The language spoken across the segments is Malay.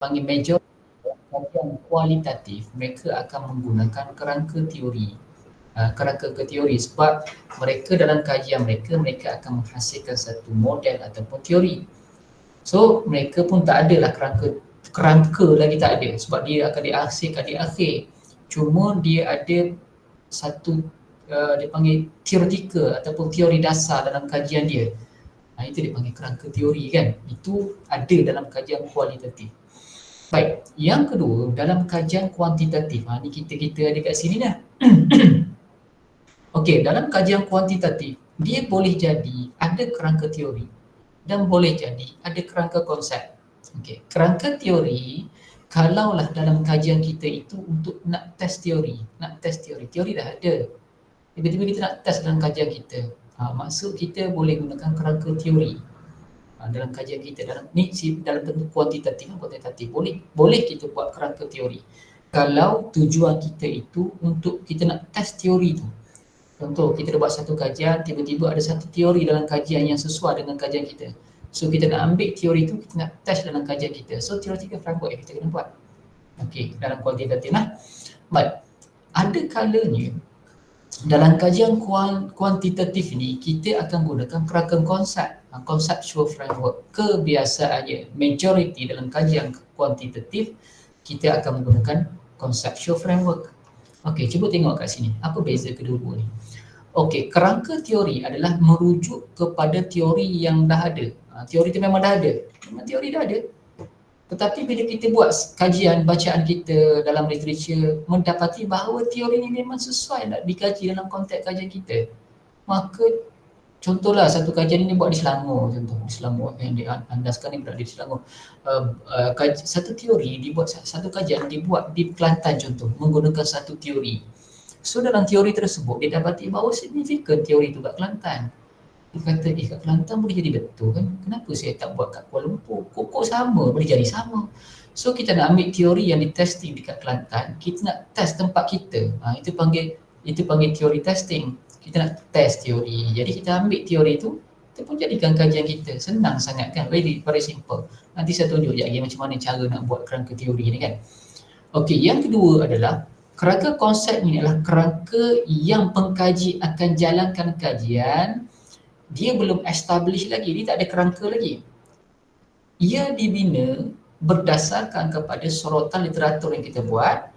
panggil major kajian kualitatif, mereka akan menggunakan kerangka teori. Kerangka ke teori sebab mereka dalam kajian mereka akan menghasilkan satu model ataupun teori. So mereka pun tak adalah kerangka lagi tak ada sebab dia akan dihasilkan di akhir. Cuma dia ada satu dia panggil theoretical ataupun teori dasar dalam kajian dia. Itu dia panggil kerangka teori kan. Itu ada dalam kajian kualitatif. Baik, yang kedua dalam kajian kuantitatif. Ni kita ada kat sini dah. Okey, dalam kajian kuantitatif dia boleh jadi ada kerangka teori dan boleh jadi ada kerangka konsep. Okey, kerangka teori kalaulah dalam kajian kita itu untuk nak test teori, teori dah ada. Tiba-tiba kita nak test dalam kajian kita. Maksud kita boleh gunakan kerangka teori. Dalam kajian kita dalam bentuk kuantitatif boleh kita buat kerangka teori kalau tujuan kita itu untuk kita nak test teori tu. Contoh kita dah buat satu kajian, tiba-tiba ada satu teori dalam kajian yang sesuai dengan kajian kita, so kita nak ambil teori tu, kita nak test dalam kajian kita, so theoretical framework yang kita kena buat. Okey, dalam kuantitatif lah. Baik, ada kalanya dalam kajian kuantitatif ni kita akan gunakan kerangka konsep, conceptual framework. Kebiasaannya majority dalam kajian kuantitatif kita akan menggunakan conceptual framework. Okey, cuba tengok kat sini apa beza kedua-dua ni. Okey, kerangka teori adalah merujuk kepada teori yang dah ada. Teori tu memang dah ada, memang teori dah ada. Tetapi bila kita buat kajian bacaan kita dalam literature, mendapati bahawa teori ini memang sesuai nak dikaji dalam konteks kajian kita, maka contohlah satu kajian ini buat di Selangor, contoh di Selangor yang diandaskan ni berada di Selangor. Satu teori dibuat, satu kajian dibuat di Kelantan contoh, menggunakan satu teori. So dalam teori tersebut dia dapati bahawa signifikan teori itu kat Kelantan. Dia kata, kat Kelantan boleh jadi betul kan? Kenapa saya tak buat kat Kuala Lumpur? Kok sama, boleh jadi sama. So kita nak ambil teori yang ditesting dekat Kelantan, kita nak test tempat kita. Itu panggil teori testing. Kita nak test teori. Jadi kita ambil teori tu, kita pun jadikan kajian kita. Senang sangat kan? Very simple. Nanti saya tunjuk je lagi macam mana cara nak buat kerangka teori ni kan. Okey, yang kedua adalah kerangka konsep ni adalah kerangka yang pengkaji akan jalankan kajian. Dia belum establish lagi, dia tak ada kerangka lagi. Ia dibina berdasarkan kepada sorotan literatur yang kita buat.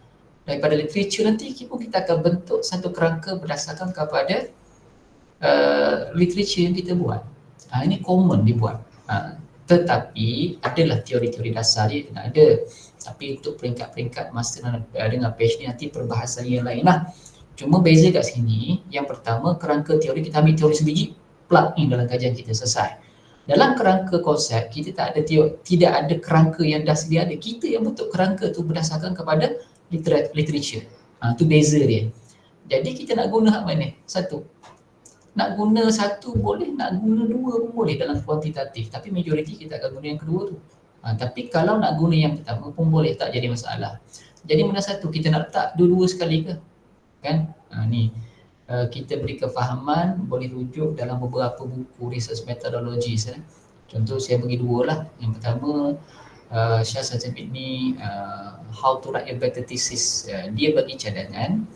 Daripada literature nanti kita akan bentuk satu kerangka berdasarkan kepada literature yang kita buat. Ini common dibuat. Tetapi adalah teori-teori dasar dia kena ada. Tapi untuk peringkat-peringkat master dengan PhD nanti perbahasan yang lain lah. Cuma beza kat sini, yang pertama kerangka teori, kita ambil teori sebiji, plug in dalam kajian kita, selesai. Dalam kerangka konsep kita tidak ada kerangka yang dah sedia ada, kita yang bentuk kerangka tu berdasarkan kepada literature. Tu beza dia. Jadi kita nak guna mana? Satu. Nak guna satu boleh, nak guna dua pun boleh dalam kuantitatif, tapi majoriti kita akan guna yang kedua tu. Tapi kalau nak guna yang pertama pun boleh, tak jadi masalah. Jadi mana satu, kita nak letak dua-dua sekali ke? Kan? Ni kita beri kefahaman, boleh rujuk dalam beberapa buku research methodologies. Contoh saya bagi dua lah. Yang pertama, Shah Sajamid ni How to Write a Better Thesis. Dia bagi cadangan,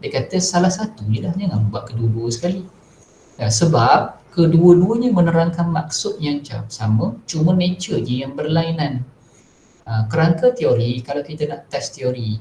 dia kata salah satu je dah, jangan buat kedua-dua sekali. Sebab kedua-duanya menerangkan maksud yang sama, cuma nature je yang berlainan. Kerangka teori kalau kita nak test teori,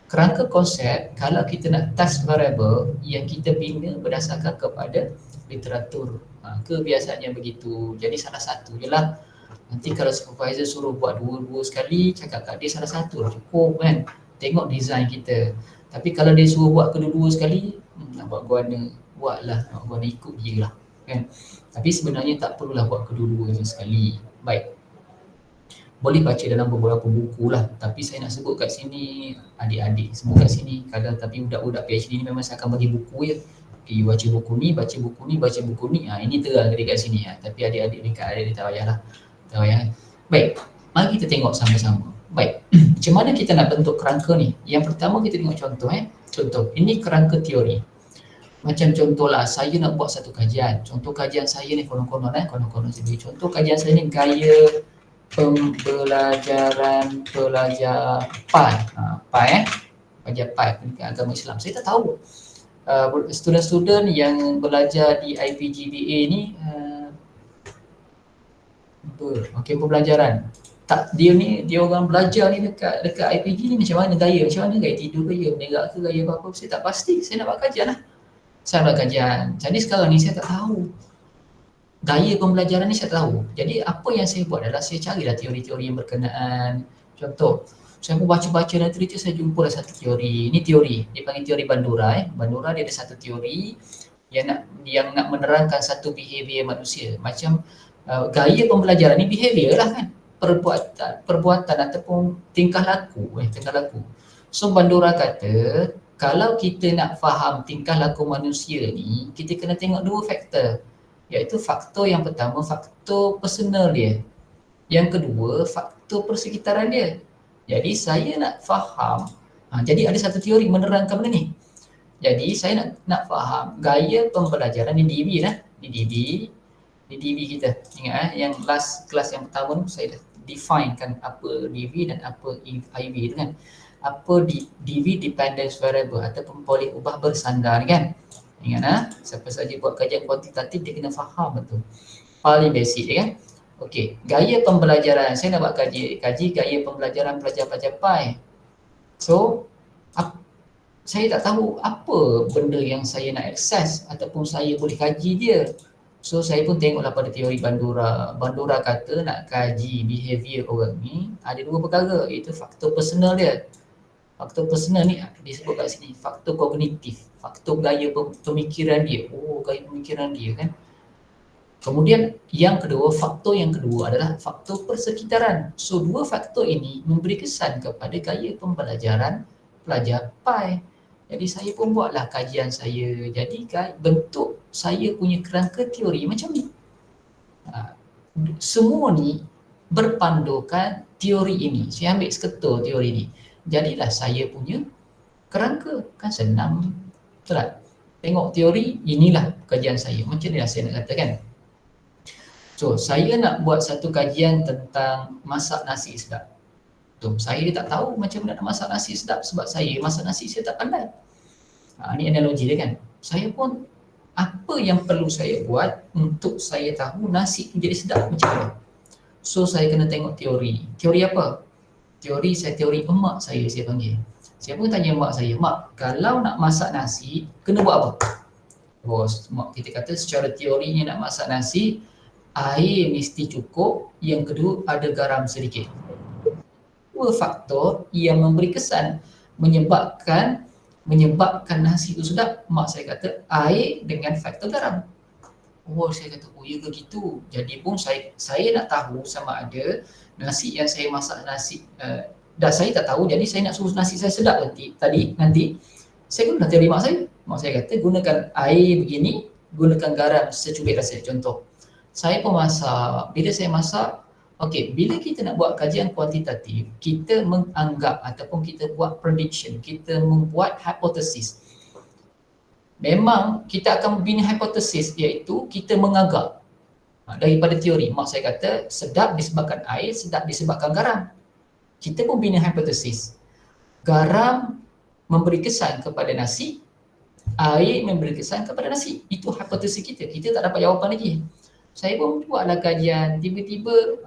kerangka konsep kalau kita nak test variable yang kita bina berdasarkan kepada literatur. Kebiasaannya begitu. Jadi salah satu je lah. Nanti kalau supervisor suruh buat dua-dua sekali, cakap kat dia salah satu lah cukup kan. Tengok design kita. Tapi kalau dia suruh buat kedua-dua sekali, nak buat guana, buatlah, nak guana ikut je lah kan. Tapi sebenarnya tak perlulah buat kedua-duanya sekali. Baik, boleh baca dalam beberapa buku lah, tapi saya nak sebut kat sini adik-adik semua kat sini kadang, tapi budak-budak PhD ni memang saya akan bagi buku je. Okay, baca buku ni, baca buku ni, baca buku ni. Ini terang dekat sini. Tapi adik-adik dekat adik tak payahlah. Tak payah. Baik, mari kita tengok sama-sama. Baik, macam mana kita nak bentuk kerangka ni? Yang pertama kita tengok contoh. Contoh, ini kerangka teori. Macam contohlah, saya nak buat satu kajian. Contoh kajian saya ni konon-konon saya bagi contoh kajian saya ni gaya pembelajaran pelajar PAI. PAI pelajar PAI, Pendidikan Agama Islam. Saya tak tahu student-student yang belajar di IPGBA ni okey, pembelajaran. Tak, dia orang belajar ni dekat IPG ni macam mana gaya tidur ke, menegak ke, gaya apa-apa, saya tak pasti. Saya nak buat kajian lah. Saya buat kajian. Jadi sekarang ni saya tak tahu. Gaya pembelajaran ni saya tahu. Jadi apa yang saya buat adalah saya carilah teori-teori yang berkenaan. Contoh, saya pun baca-baca literature, saya jumpa satu teori. Ini teori, dia panggil teori Bandura. Bandura dia ada satu teori yang nak menerangkan satu behavior manusia. Macam gaya pembelajaran ni behavior lah kan. Perbuatan ataupun tingkah laku. So Bandura kata, kalau kita nak faham tingkah laku manusia ni, kita kena tengok dua faktor. Iaitu faktor yang pertama, faktor personal dia. Yang kedua, faktor persekitaran dia. Jadi saya nak faham, jadi ada satu teori menerangkan benda ni. Jadi saya nak faham gaya pembelajaran di DB lah. Di DB kita. Ingat yang last kelas yang pertama tu saya dah define kan apa DB dan apa IB tu kan. Apa DB, dependence variable, ataupun boleh ubah bersandar kan. Ingat siapa saja buat kajian kuantitatif dia kena faham betul. Paling basic kan. Okey, gaya pembelajaran. Saya nak buat kaji gaya pembelajaran pelajar-pelajar PAI. So, saya tak tahu apa benda yang saya nak akses ataupun saya boleh kaji dia. So, saya pun tengoklah pada teori Bandura. Bandura kata nak kaji behavior orang ni ada dua perkara, iaitu faktor personal dia. Faktor personal ni disebut kat sini, faktor kognitif, faktor gaya pemikiran dia. Gaya pemikiran dia kan. Kemudian faktor yang kedua adalah faktor persekitaran. So dua faktor ini memberi kesan kepada gaya pembelajaran pelajar PAI. Jadi saya pun buatlah kajian saya. Jadi bentuk saya punya kerangka teori macam ni. Semua ni berpandukan teori ini. Saya ambil seketul teori ni. Jadilah saya punya kerangka. Kan senang. Betul tak? Tengok teori, inilah kajian saya. Macam ni lah saya nak katakan. So, saya nak buat satu kajian tentang masak nasi sedap. Saya tak tahu macam mana nak masak nasi sedap sebab saya masak nasi saya tak pandai. Ini analogi dia kan. Saya pun, apa yang perlu saya buat untuk saya tahu nasi itu jadi sedap macam mana? So, saya kena tengok teori. Teori apa? Teori emak saya panggil. Saya pun tanya mak saya, mak, kalau nak masak nasi, kena buat apa? Mak kita kata secara teorinya nak masak nasi, air mesti cukup, yang kedua ada garam sedikit. Dua faktor yang memberi kesan menyebabkan nasi itu sedap. Mak saya kata air dengan faktor garam. Saya kata, ya ke gitu. Jadi pun saya nak tahu sama ada nasi yang saya masak dah saya tak tahu, jadi saya nak suruh nasi saya sedap nanti saya guna teori mak saya. Mak saya kata gunakan air begini, gunakan garam secubit rasa. Contoh, saya pun masak. Bila saya masak, bila kita nak buat kajian kuantitatif, kita menganggap ataupun kita buat prediction, kita membuat hipotesis. Memang kita akan membina hipotesis, iaitu kita menganggap daripada teori. Mak saya kata sedap disebabkan air, sedap disebabkan garam. Kita pun bina hipotesis. Garam memberi kesan kepada nasi, air memberi kesan kepada nasi. Itu hipotesis kita. Kita tak dapat jawapan lagi. Saya pun buatlah kajian, tiba-tiba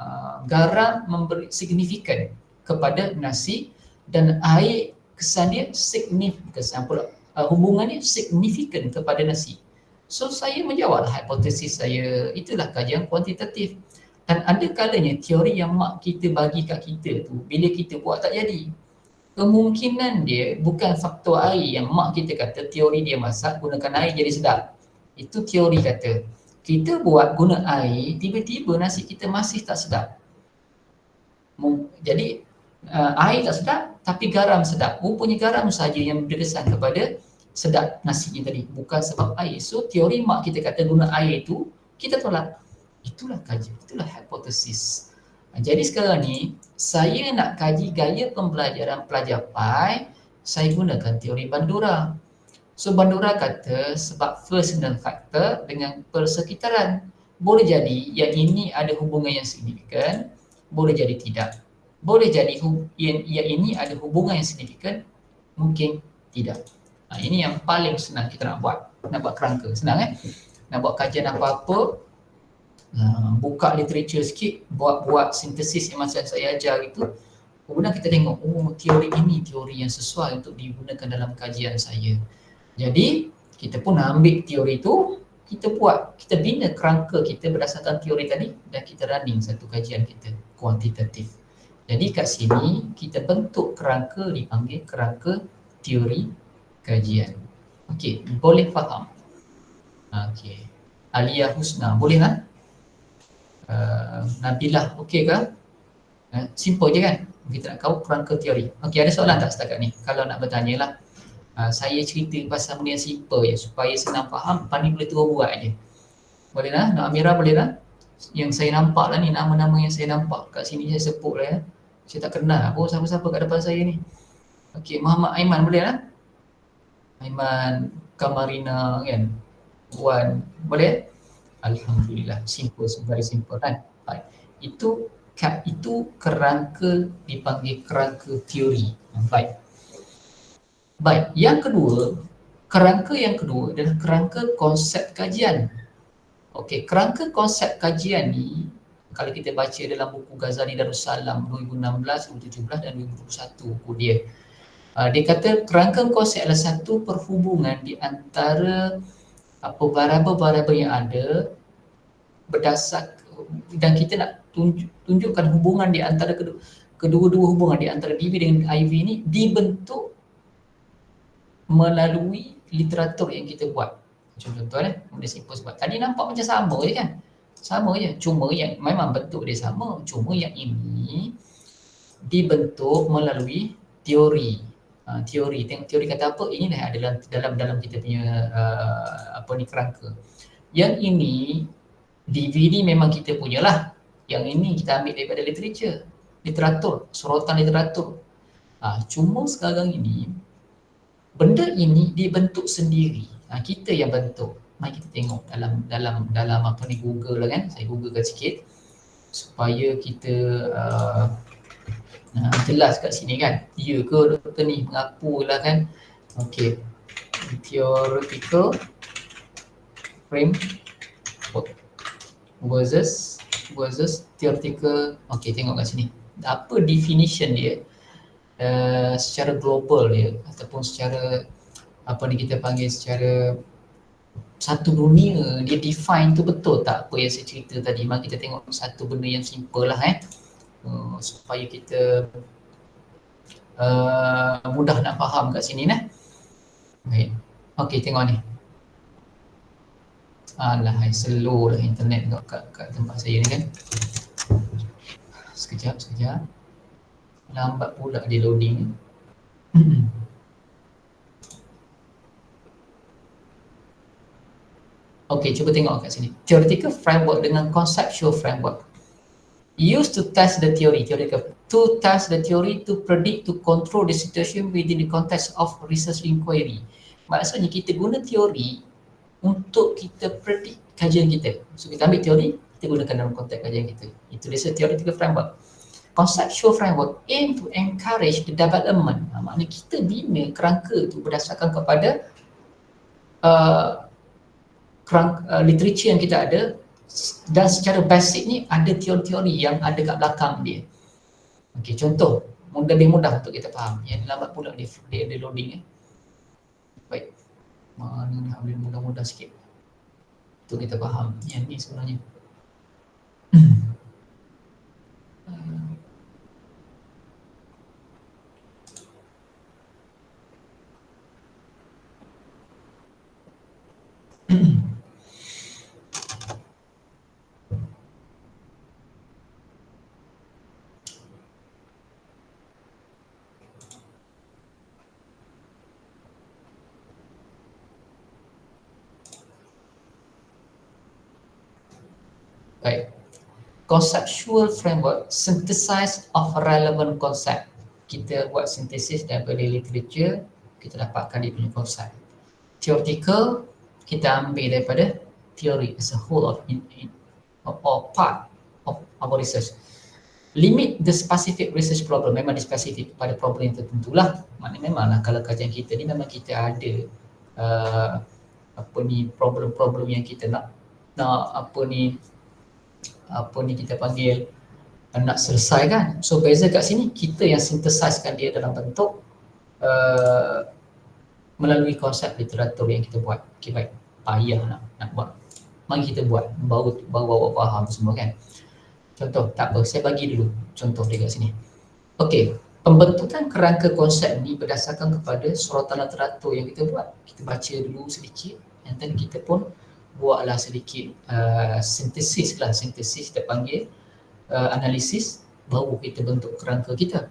garam memberi signifikan kepada nasi dan air kesan dia signifikan, hubungannya signifikan kepada nasi. So saya menjawablah hipotesis saya. Itulah kajian kuantitatif. Dan ada kalanya teori yang mak kita bagi kat kita tu, bila kita buat tak jadi. Kemungkinan dia bukan faktor air yang mak kita kata teori dia masak gunakan air jadi sedap. Itu teori kata. Kita buat guna air, tiba-tiba nasi kita masih tak sedap. Jadi air tak sedap tapi garam sedap. Rupanya garam saja yang berkesan kepada sedap nasinya tadi, bukan sebab air. So teori mak kita kata guna air itu kita tolak. Itulah kajian, itulah hipotesis. Jadi sekarang ni saya nak kaji gaya pembelajaran pelajar PAI, saya gunakan teori Bandura. So Bandura kata sebab personal factor dengan persekitaran, boleh jadi yang ini ada hubungan yang signifikan, boleh jadi tidak. Boleh jadi yang ini ada hubungan yang signifikan, mungkin tidak. Ini yang paling senang kita nak buat kerangka. Senang nak buat kajian apa-apa, buka literature sikit, buat sintesis yang macam saya ajar gitu. Kemudian kita tengok, teori ini teori yang sesuai untuk digunakan dalam kajian saya. Jadi kita pun ambil teori itu, kita bina kerangka kita berdasarkan teori tadi, dan kita running satu kajian kita kuantitatif. Jadi kat sini kita bentuk kerangka dipanggil kerangka teori kajian. Okey, boleh faham? Okey. Alia Husna, boleh kan? Nabilah, okey ke? Simple je kan? Kita nak tahu kerangka teori. Okey, ada soalan tak setakat ni? Kalau nak bertanya lah. Saya cerita pasal benda yang simple je supaya senang faham, lepas ni boleh terus buat je. Boleh lah? Nak Amira boleh lah? Yang saya nampak lah ni, nama-nama yang saya nampak kat sini saya sebut lah ya. Saya tak kenal pun siapa-siapa kat depan saya ni. Okey, Muhammad Aiman boleh lah? Aiman, Kamarina kan? Wan, boleh? Alhamdulillah, simple, very simple kan? Baik. Itu kerangka dipanggil kerangka teori. Baik. Baik, kerangka yang kedua adalah kerangka konsep kajian. Okey, kerangka konsep kajian ni kalau kita baca dalam buku Ghazali Darussalam 2016, 2017 dan 2021 buku dia. Dia kata kerangka konsep adalah satu perhubungan di antara variabel-variabel yang ada berdasar, dan kita nak tunjukkan hubungan di antara kedua-dua hubungan di antara DV dengan IV ni dibentuk melalui literatur yang kita buat. Contoh benda simple sebab tadi nampak macam sama je kan? Sama je, cuma yang memang bentuk dia sama, cuma yang ini dibentuk melalui teori. Tengok teori kata apa? Ini adalah dalam kita punya kerangka. Yang ini DVD memang kita punyalah. Yang ini kita ambil daripada literatur, sorotan literatur. Cuma sekarang ini benda ini dibentuk sendiri. Kita yang bentuk. Mari kita tengok dalam Google lah kan. Saya googlekan sikit supaya kita jelas kat sini kan. Ya ke doktor ni mengakulah kan. Okey. Theoretical framework versus theoretical. Okey, tengok kat sini. Apa definition dia? Secara global dia ataupun secara kita panggil secara satu dunia, dia define tu betul tak apa yang saya cerita tadi. Mari kita tengok satu benda yang simple lah supaya kita mudah nak faham kat sini Baik. Okey, tengok ni. Alah, slow lah internet kat tempat saya ni kan. Sekejap. Lambat pula dia loading. Okey, cuba tengok kat sini. Theoretical framework dengan conceptual framework. Used to test the theory. To test the theory, to predict, to control the situation within the context of research inquiry. Maksudnya kita guna teori untuk kita predict kajian kita. So kita ambil teori, kita gunakan dalam konteks kajian kita. Itu dia theoretical framework. Conceptual framework aim to encourage the development. Maknanya kita bina kerangka itu berdasarkan kepada literature yang kita ada, dan secara basic ni ada teori-teori yang ada kat belakang dia. Okey, contoh lebih mudah untuk kita faham. Yang lambat pula dia loading Baik. Mana ni boleh mudah-mudah sikit untuk kita faham. Yang ni sebenarnya baik. Conceptual framework, synthesis of relevant concept. Kita buat sintesis daripada literature, kita dapatkan dia punya konsep. Theoretical, kita ambil daripada theory as a whole or part of our research. limit the specific research problem, memang spesifik pada problem yang tertentu lah. Maknanya memanglah kalau kajian kita ni memang kita ada problem-problem yang kita nak kita panggil nak selesaikan. So beza kat sini, kita yang synthesizekan dia dalam bentuk melalui konsep literatur yang kita buat. Okay, baik, payah nak buat, mari kita buat, baru awak faham semua kan. Contoh, tak apa, saya bagi dulu contoh dia kat sini. Okey, pembentukan kerangka konsep ni berdasarkan kepada suratan literatur yang kita buat. Kita baca dulu sedikit, and then kita pun buatlah sedikit sintesis kita panggil analisis, baru kita bentuk kerangka kita.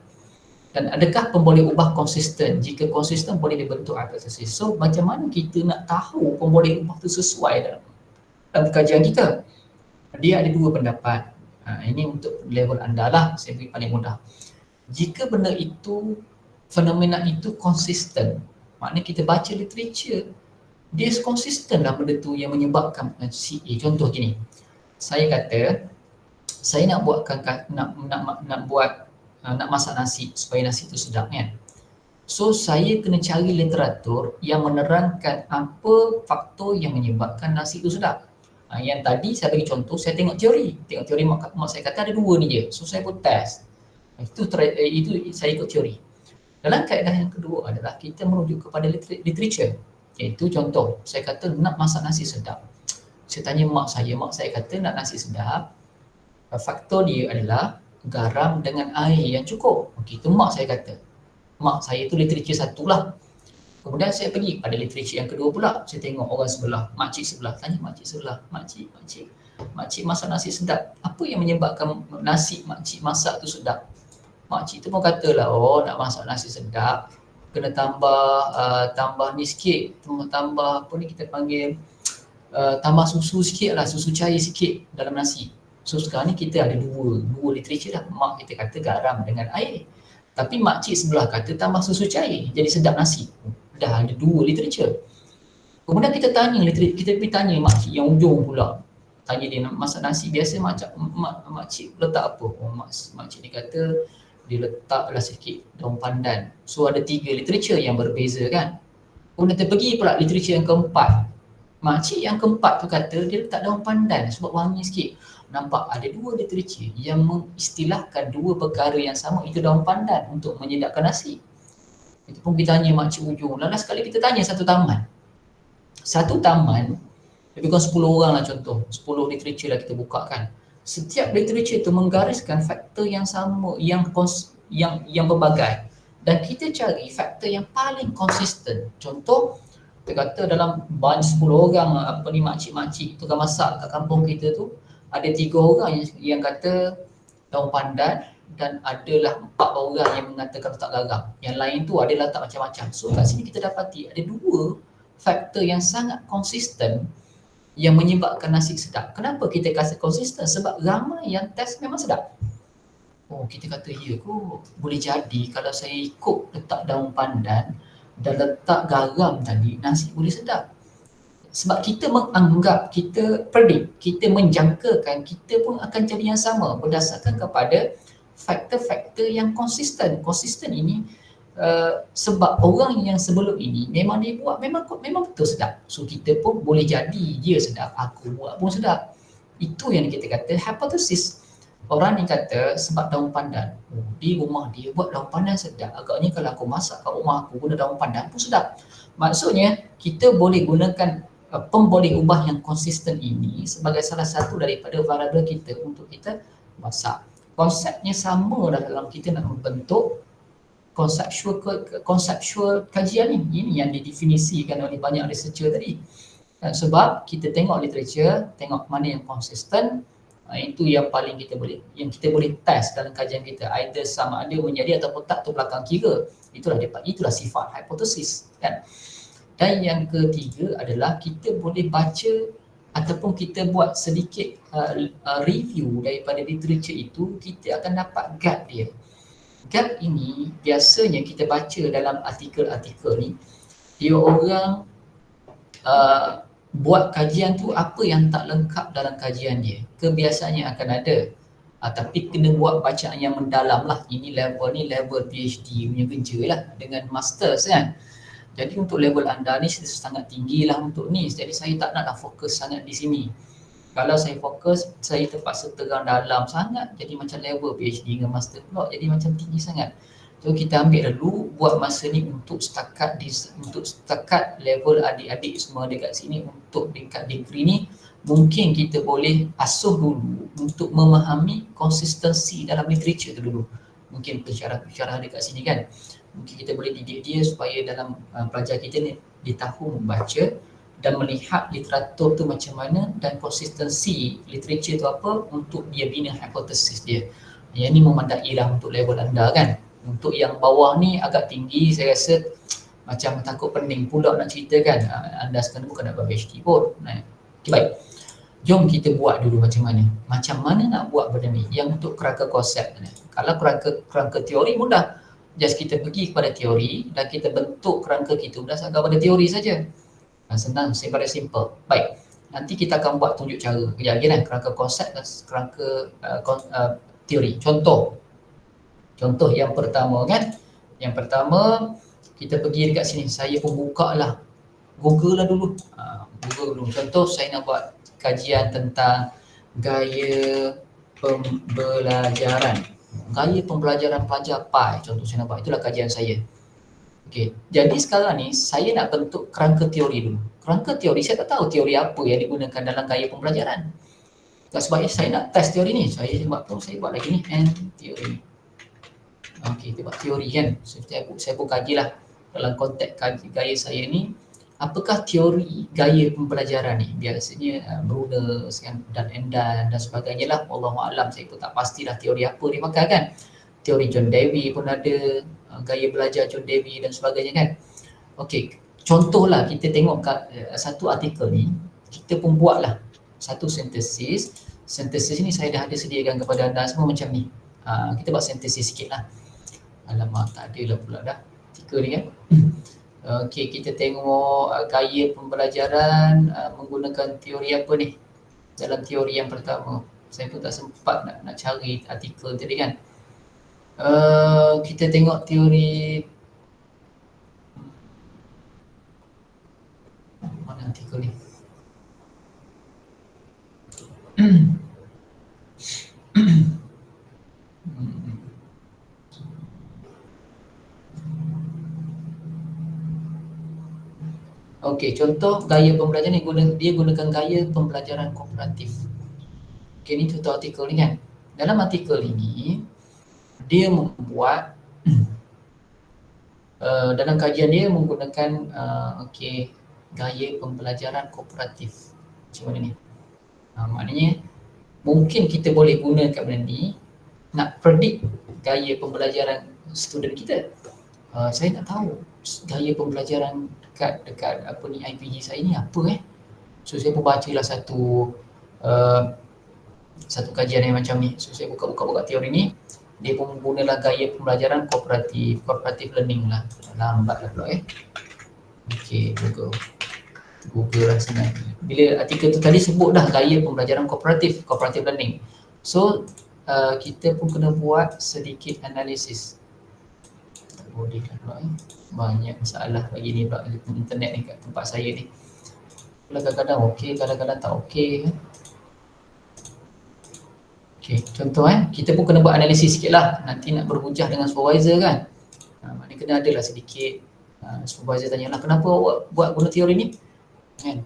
Dan adakah pemboleh ubah konsisten? Jika konsisten, boleh dibentuk hipotesis. So macam mana kita nak tahu pemboleh ubah itu sesuai dalam kajian kita? Dia ada dua pendapat. Ini untuk level anda lah, saya beri paling mudah. Jika benda itu, fenomena itu konsisten, maknanya kita baca literature, dia konsisten lah benda tu yang menyebabkan CA. Contoh gini, saya kata saya nak buatkan nak masak nasi supaya nasi itu sedap kan. So saya kena cari literatur yang menerangkan apa faktor yang menyebabkan nasi itu sedap. Yang tadi saya bagi contoh, saya tengok teori mak saya kata ada dua ni je. So saya pun test. Itu saya ikut teori. Dalam kaedah yang kedua adalah kita merujuk kepada literature. Iaitu contoh, saya kata nak masak nasi sedap. Saya tanya mak saya kata nak nasi sedap, faktor dia adalah garam dengan air yang cukup. Okey, itu mak saya kata. Mak saya tu literature satu lah. Kemudian saya pergi pada literature yang kedua pula. Saya tengok orang sebelah, makcik sebelah. Tanya makcik sebelah, makcik masak nasi sedap. Apa yang menyebabkan nasi makcik masak tu sedap? Makcik tu pun katalah, oh nak masak nasi sedap kena tambah ni sikit, tambah apa ni kita panggil tambah susu sikit lah, susu cair sikit dalam nasi. So sekarang ni kita ada dua literature dah. Mak kita kata garam dengan air, tapi makcik sebelah kata tambah susu cair jadi sedap nasi. Dah ada dua literature. Kemudian kita pergi tanya makcik yang ujung pula. Tanya dia nak masak nasi biasa makcik letak apa? Oh, makcik ni kata dia letaklah sikit daun pandan. So ada tiga literature yang berbeza kan. Kemudian kita pergi pula literature yang keempat. Makcik yang keempat tu kata dia letak daun pandan sebab wangi sikit. Nampak ada dua literature yang mengistilahkan dua perkara yang sama, itu daun pandan untuk menyedapkan nasi. Kita pun kita tanya makcik ujung. Last sekali kita tanya satu taman lebih kurang 10 orang lah contoh, 10 literature lah kita buka kan. Setiap literature tu menggariskan faktor yang sama, yang berbagai, dan kita cari faktor yang paling konsisten. Contoh, kita kata dalam bunch 10 orang makcik-makcik tukang masak kat kampung kita tu, ada 3 orang yang kata daun pandan, dan adalah 4 orang yang mengatakan letak garam. Yang lain tu ada letak macam-macam. So kat sini kita dapati ada 2 faktor yang sangat konsisten yang menyebabkan nasi sedap. Kenapa kita kata konsisten? Sebab ramai yang test memang sedap. Oh, kita kata ya kot, boleh jadi kalau saya ikut letak daun pandan dan letak garam tadi, nasi boleh sedap. Sebab kita menganggap, kita predict, kita menjangkakan kita pun akan jadi yang sama berdasarkan kepada faktor-faktor yang konsisten. Konsisten ini sebab orang yang sebelum ini memang dia buat memang betul sedap. So kita pun boleh jadi dia sedap, aku buat pun sedap. Itu yang kita kata hipotesis. Orang ni kata sebab daun pandan, di rumah dia buat daun pandan sedap, agaknya kalau aku masak kat rumah aku guna daun pandan pun sedap. Maksudnya kita boleh gunakan pemboleh ubah yang konsisten ini sebagai salah satu daripada variabel kita untuk kita masak. Konsepnya sama dalam kita nak membentuk konseptual kajian ni. Ini yang didefinisikan oleh banyak researcher tadi. Sebab kita tengok literature, tengok mana yang konsisten, itu yang paling kita boleh test dalam kajian kita. Either sama ada menjadi ataupun tak, tu belakang kira. Itulah sifat hipotesis kan. Dan yang ketiga adalah kita boleh baca ataupun kita buat sedikit review daripada literature itu, kita akan dapat gap dia. Gap ini biasanya kita baca dalam artikel-artikel ni, dia orang buat kajian tu apa yang tak lengkap dalam kajian dia. Kebiasaannya akan ada Tapi kena buat bacaan yang mendalam lah. Ini level ni level PhD punya kerja lah dengan masters kan. Jadi untuk level anda ni sangat tinggi lah untuk ni. Jadi saya tak naklah fokus sangat di sini. Kalau saya fokus, saya terpaksa terang dalam sangat. Jadi macam level PhD dengan master pula. Jadi macam tinggi sangat. So kita ambil dulu buat masa ni untuk setakat level adik-adik semua dekat sini. Untuk dekat degree ni mungkin kita boleh asuh dulu untuk memahami konsistensi dalam literature tu dulu. Mungkin pensyarah-pensyarah dekat sini kan, mungkin kita boleh didik dia supaya dalam pelajar kita ni dia tahu membaca dan melihat literatur tu macam mana dan konsistensi literature tu apa untuk dia bina hipotesis dia. Yang ni memadai lah untuk level anda kan. Untuk yang bawah ni agak tinggi, saya rasa macam takut pening pula nak ceritakan. Anda sekarang bukan nak buat PhD pun. Okay, baik. Jom kita buat dulu macam mana. Macam mana nak buat benda ni? Yang untuk kerangka konsep ni. Kalau kerangka teori mudah. Just kita pergi kepada teori dan kita bentuk kerangka kita berdasarkan pada teori saja. Senang, very simple. Baik. Nanti kita akan buat tunjuk cara. Kejap lagi kan, kerangka konsep dan kerangka teori. Contoh yang pertama kan. Yang pertama, kita pergi dekat sini. Saya pun buka lah. Google lah dulu. Google dulu. Contoh, saya nak buat kajian tentang gaya pembelajaran. Gaya pembelajaran pelajar PAI. Contoh saya nak buat. Itulah kajian saya. Okey. Jadi sekarang ni, saya nak bentuk kerangka teori dulu. Kerangka teori, saya tak tahu teori apa yang digunakan dalam gaya pembelajaran. Sebabnya saya nak test teori ni. Saya buat lagi ni. And teori. Okey, kita buat teori kan. Saya pun kajilah dalam konteks gaya saya ni, apakah teori gaya pembelajaran ni. Biasanya Brunner dan sebagainya lah. Wallahualam, saya pun tak pastilah teori apa dia pakai kan. Teori John Dewey pun ada, gaya belajar John Dewey dan sebagainya kan. Okey, contohlah kita tengok satu artikel ni, kita pun buatlah satu sintesis. Sintesis ni saya dah ada sediakan kepada anda semua macam ni. Kita buat sintesis sikit lah. Alamak, tak ada lah pula dah artikel ni kan. Okey, kita tengok gaya pembelajaran menggunakan teori apa ni. Dalam teori yang pertama, saya pun tak sempat nak cari artikel tadi kan. Kita tengok teori, mana artikel ni. Okey, contoh gaya pembelajaran ni dia gunakan gaya pembelajaran kooperatif. Okey, ni contoh artikel ni kan. Dalam artikel ini dia membuat dalam kajian dia menggunakan gaya pembelajaran kooperatif. Macam mana ni? Maknanya mungkin kita boleh gunakan benda ni nak predict gaya pembelajaran student kita. Saya tak tahu gaya pembelajaran dekat apa ni IPG saya ni apa So saya pun bacalah satu kajian yang macam ni. So saya buka teori ni, dia pun gunalah gaya pembelajaran cooperative learning lah. Lambat lah pula Okey, Google lah senang. Bila artikel tu tadi sebut dah gaya pembelajaran cooperative learning. So kita pun kena buat sedikit analisis. Tak boleh dah pula banyak masalah bagi ni pula internet ni kat tempat saya ni. Kadang-kadang okey, kadang-kadang tak okey. Okey, contoh kita pun kena buat analisis sikit lah. Nanti nak berhujah dengan supervisor kan. Maknanya kena adalah sedikit supervisor tanya lah, kenapa awak buat guna teori ni? Kan?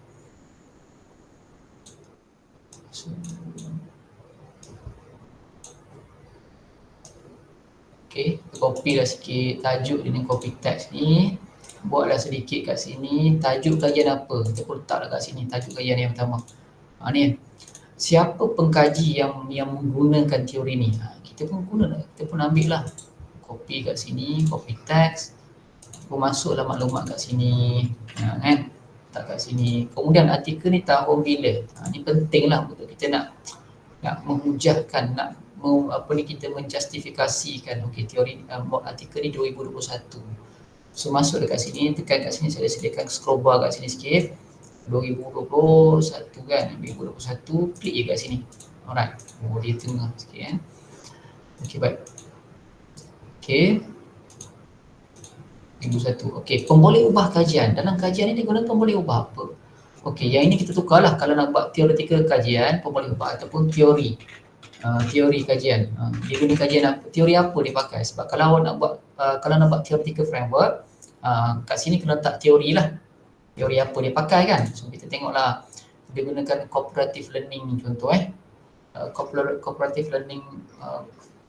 Okey, copy lah sikit tajuk dengan copy text ni. Buatlah sedikit kat sini, tajuk kajian apa. Kita pun letaklah kat sini, tajuk kajian yang pertama. Ni, siapa pengkaji yang menggunakan teori ni? Kita pun ambil lah. Copy kat sini, copy text. Pun masuklah maklumat kat sini. Kan? Tak kat sini. Kemudian artikel ni tahun bila? Ni penting lah untuk kita nak menghujahkan, kita menjustifikasikan teori artikel ni 2021. So masuk dekat sini, tekan kat sini, saya sediakan scroll bar kat sini sikit. 2021 kan, 2021, klik je kat sini. Alright. Oh, dia tengah sikit kan. Okey, baik. Okey. Minggu satu. Okey, pemboleh ubah kajian. Dalam kajian ni dia guna pemboleh ubah apa? Okey, yang ini kita tukarlah kalau nak buat theoretical kajian, pemboleh ubah ataupun teori. Teori kajian. Dia guna kajian apa? Teori apa dia pakai? Sebab kalau awak nak buat kalau nak buat theoretical framework, kat sini kena letak teori lah. Teori apa dia pakai kan? So kita tengoklah dia gunakan cooperative learning contoh cooperative learning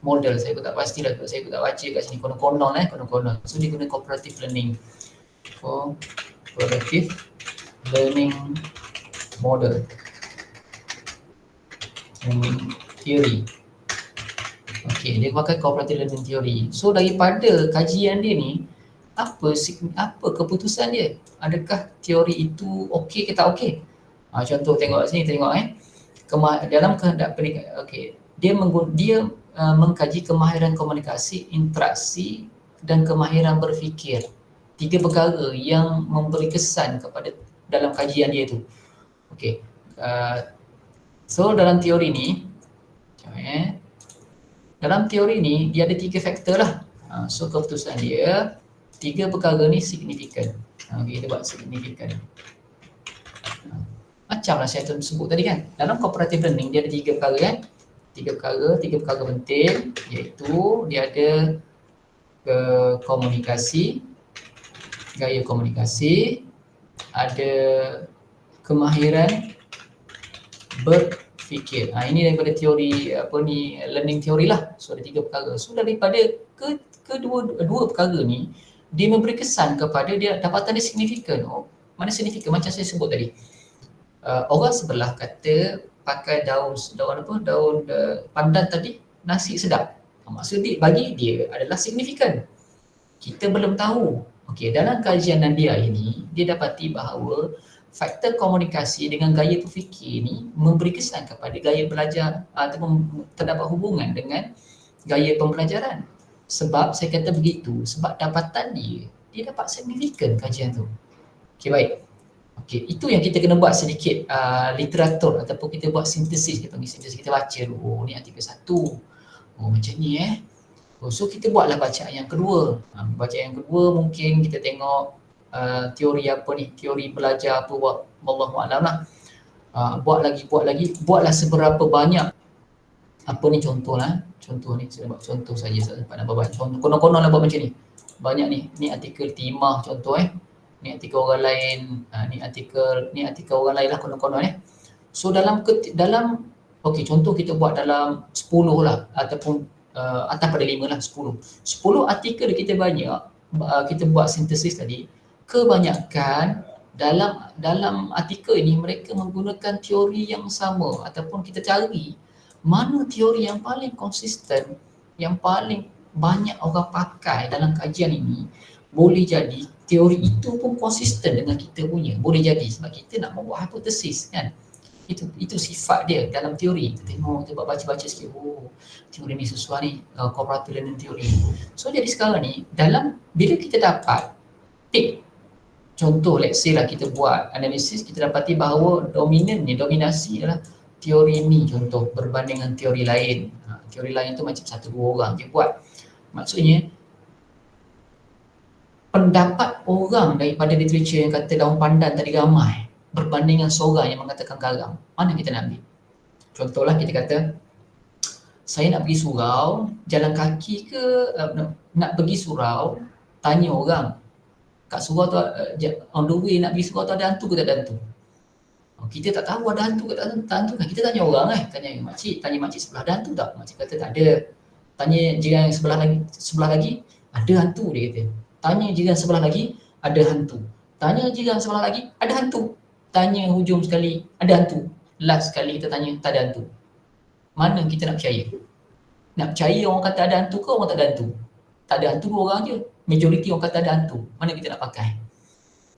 model. Saya pun tak pastilah sebab saya pun tak baca kat sini konon-konon konon-konon. So dia guna cooperative learning. Cooperative learning model. Learning theory. Okey, dia pakai cooperative learning theory. So daripada kajian dia ni, apa keputusan dia? Adakah teori itu okey ke tak okey? Contoh tengok sini, tengok dalam kehendak pendidikan. Okey, dia mengkaji kemahiran komunikasi, interaksi dan kemahiran berfikir. 3 perkara yang memberi kesan kepada dalam kajian dia itu. Okey. So dalam teori ni dalam teori ni dia ada 3 faktor lah. So keputusan dia 3 perkara ni signifikan. Kita buat signifikan. Macamlah saya sebut tadi kan. Dalam cooperative learning dia ada 3 perkara kan. 3 perkara penting, iaitu dia ada komunikasi, gaya komunikasi, ada kemahiran berfikir. Ini daripada teori learning teori lah. So ada 3 perkara. So daripada kedua perkara ni dia memberi kesan kepada dia dapatan dia signifikan. Mana signifikan? Macam saya sebut tadi. Orang sebelah kata pakai daun pandan tadi nasi sedap. Maksud dia bagi dia adalah signifikan. Kita belum tahu. Okey, dalam kajian Nandia ini dia dapati bahawa faktor komunikasi dengan gaya berfikir ni memberi kesan kepada gaya belajar ataupun terdapat hubungan dengan gaya pembelajaran. Sebab saya kata begitu, sebab dapatan dia dapat signifikan kajian tu. Okey, baik. Okey, itu yang kita kena buat sedikit literatur ataupun kita buat sintesis, kita panggil sintesis, kita baca dulu. Ni artikel 1. Macam ni so kita buatlah bacaan yang kedua. Bacaan yang kedua mungkin kita tengok teori apa ni, teori belajar apa, wallahualam lah. Buatlah seberapa banyak apa ni contoh ni, saya buat contoh saja, saya dapat nak buat contoh. Konon-konon lah buat macam ni. Banyak ni artikel Timah contoh ni artikel orang lain, ni artikel orang lain lah konon-konon So dalam okey, contoh kita buat dalam 10 lah ataupun atas pada 5 lah, 10 artikel kita banyak, kita buat sintesis tadi, kebanyakan dalam artikel ini mereka menggunakan teori yang sama ataupun kita cari mana teori yang paling konsisten, yang paling banyak orang pakai dalam kajian ini. Boleh jadi teori itu pun konsisten dengan kita punya, boleh jadi sebab kita nak membuat hipotesis kan. Itu sifat dia dalam teori. Kita tengok, kita baca-baca sikit, teori ni sesuai ni, cooperative learning theory. So jadi sekarang ni bila kita dapat contoh, let's say lah kita buat analisis, kita dapati bahawa dominasi adalah teori ni contoh berbanding dengan teori lain. Teori lain tu macam 1-2 orang je buat. Maksudnya pendapat orang daripada literature yang kata daun pandan tadi ramai berbanding dengan seorang yang mengatakan garang. Mana kita nak ambil? Contohlah kita kata saya nak pergi surau, jalan kaki ke nak pergi surau, tanya orang kat surau tu on the way nak pergi surau tu ada hantu ke tak ada hantu. Kita tak tahu ada hantu ke tak ada hantu kan. Kita tanya orang tanya makcik sebelah ada hantu tak? Makcik kata tak ada. Tanya jiran yang sebelah lagi ada hantu, dia kata. Tanya jiran sebelah lagi ada hantu. Tanya jiran sebelah lagi ada hantu. Tanya hujung sekali ada hantu. Last sekali kita tanya tak ada hantu. Mana kita nak percaya? Nak percaya orang kata ada hantu ke orang tak ada hantu? Tak ada hantu 2 orang je. Majoriti orang kata ada hantu. Mana kita nak pakai?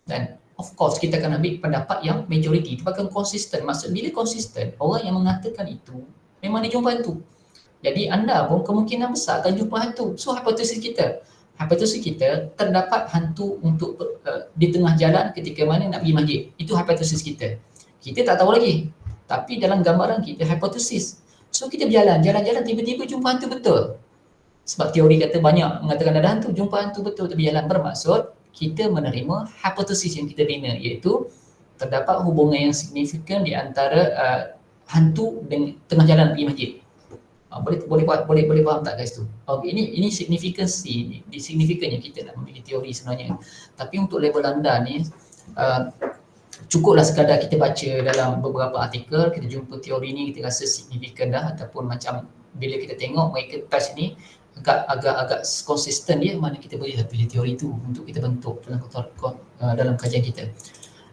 Dan of course kita akan ambil pendapat yang majoriti. Itu bahkan konsisten. Maksud bila konsisten, orang yang mengatakan itu memang dia jumpa hantu. Jadi anda pun kemungkinan besar akan jumpa hantu. So hipotesis kita terdapat hantu untuk di tengah jalan ketika mana nak pergi masjid. Itu hipotesis kita. Kita tak tahu lagi. Tapi dalam gambaran kita hipotesis. So kita berjalan, jalan-jalan tiba-tiba jumpa hantu betul. Sebab teori kata banyak mengatakan ada hantu, jumpa hantu betul tapi jalan, bermaksud kita menerima hipotesis yang kita bina, iaitu terdapat hubungan yang signifikan di antara hantu dengan tengah jalan pergi masjid. Boleh faham tak guys tu? Okay, ini signifikansi, signifikannya kita nak memilih teori sebenarnya. Tapi untuk level anda ni cukuplah sekadar kita baca dalam beberapa artikel, kita jumpa teori ni, kita rasa signifikan dah, ataupun macam bila kita tengok mereka touch ni agak konsisten dia, mana kita boleh pilih teori tu untuk kita bentuk dalam kajian kita.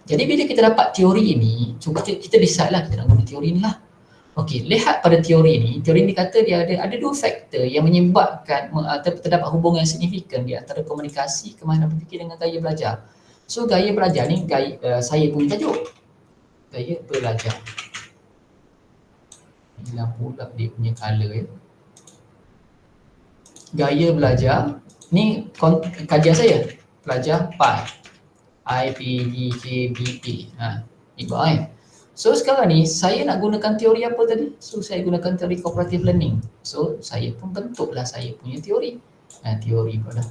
Jadi bila kita dapat teori ini, cuba kita decide lah kita nak guna teori ni lah. Okey, lihat pada teori ni kata dia ada dua faktor yang menyebabkan terdapat hubungan yang signifikan di antara komunikasi, kemahiran berfikir dengan gaya belajar. So gaya belajar ni saya punya tajuk. Gaya belajar. Hilang pula dia punya color ya. Gaya belajar ni kajian saya. Pelajar PI. IPGKBP. Ibarat. So sekarang ni saya nak gunakan teori apa tadi? So saya gunakan teori cooperative learning. So saya pun bentuklah saya punya teori. Teori pula dah.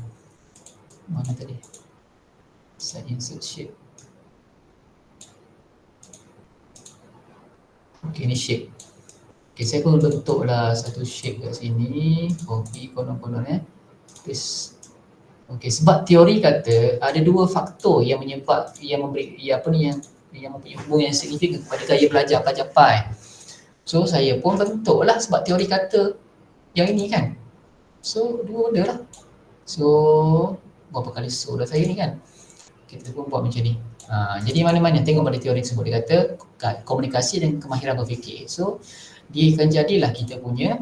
Mana tadi? Saya insert shape. Okey, ni shape. Okey, saya pun bentuklah satu shape kat sini. Copy konon-konon Please. Okey, sebab teori kata ada dua faktor yang mempunyai hubungan yang signifikan kepada gaya belajar PI. So saya pun bentuklah sebab teori kata yang ini kan. So dua benda lah. So berapa kali so dah saya ni kan. Kita pun buat macam ni. Jadi mana-mana tengok pada teori tersebut, dia kata komunikasi dan kemahiran berfikir. So dia akan jadilah kita punya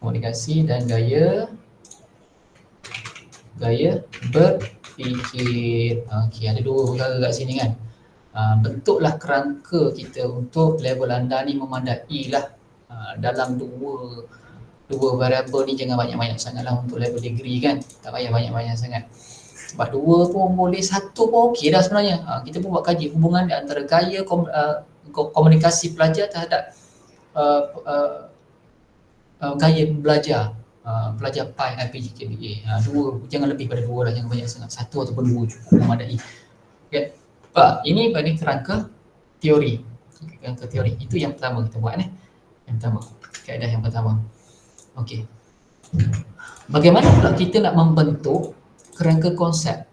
komunikasi dan gaya berfikir. Okey, ada dua perkara kat sini kan. Bentuklah kerangka kita untuk level anda ni memandai lah. Dalam dua variabel ni jangan banyak-banyak sangatlah untuk level degree kan. Tak payah banyak-banyak sangat. Sebab dua pun boleh, satu pun okey dah sebenarnya. Kita pun buat kaji hubungan antara gaya komunikasi pelajar terhadap gaya belajar pelajar PI, IPGKBA. Dua, jangan lebih pada dua lah, jangan banyak sangat. Satu ataupun dua cukup memadai. Okay. Ini pada kerangka teori. Kerangka teori. Itu yang pertama kita buat Yang pertama. Kaedah yang pertama. Okey. Bagaimana pula kita nak membentuk kerangka konsep?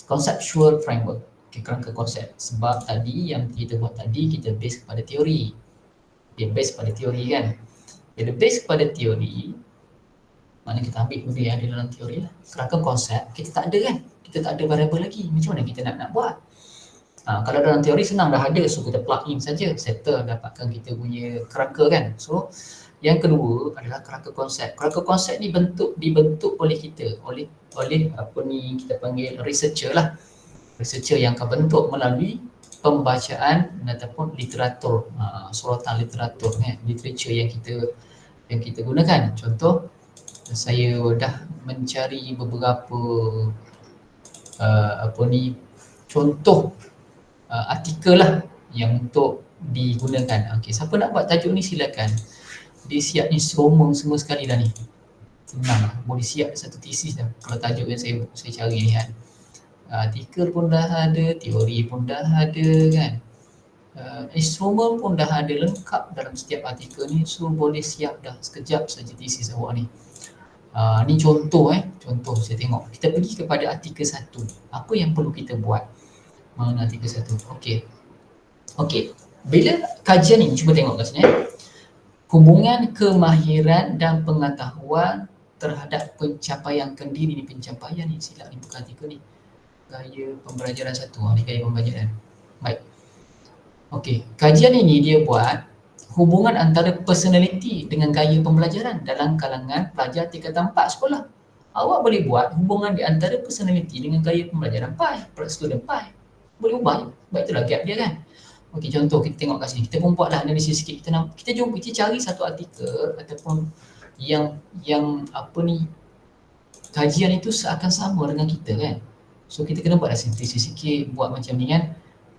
Conceptual framework. Okay, kerangka konsep. Sebab tadi yang kita buat tadi, kita base kepada teori. Dia base pada teori kan. Bila base kepada teori, mana kita ambil benda yang ada dalam teori lah. Kerangka konsep, kita tak ada kan. Kita tak ada variable lagi. Macam mana kita nak buat? Kalau dalam teori senang dah ada, so kita plug in saja, settle, dapatkan kita punya kerangka kan. So yang kedua adalah kerangka konsep. Kerangka konsep ni dibentuk oleh kita, oleh apa ni kita panggil researcher lah. Researcher yang akan bentuk melalui pembacaan ataupun literatur, sorotan literatur literature yang kita gunakan. Contoh, saya dah mencari beberapa contoh artikel lah yang untuk digunakan. Okey, siapa nak buat tajuk ni silakan. Dia siap ni semua sekali dah ni. Senang lah, boleh siap satu tesis dah kalau tajuk yang saya cari ni kan. Artikel pun dah ada, teori pun dah ada kan. Instrumen pun dah ada lengkap dalam setiap artikel ni, so boleh siap dah sekejap saja tesis awak ni. Ni contoh contoh saya tengok. Kita pergi kepada artikel 1. Apa yang perlu kita buat? Mana artikel 1? Okey. Bila kajian ni cuba tengok kat sini hubungan kemahiran dan pengetahuan terhadap pencapaian kendiri. Ni pencapaian ni, silap ni bukan artikel ni. Gaya pembelajaran 1. Ni gaya pembelajaran. Baik. Okey, kajian ini dia buat hubungan antara personality dengan gaya pembelajaran dalam kalangan pelajar tingkatan 4 sekolah. Awak boleh buat hubungan di antara personality dengan gaya pembelajaran PI, student PI. Boleh ubah. Baik, itulah gap dia kan. Okey, contoh kita tengok kat sini. Kita pun buatlah analisis sikit. Kita cari satu artikel ataupun yang apa ni kajian itu seakan sama dengan kita kan. So kita kena buat sintesis sikit, buat macam ni kan.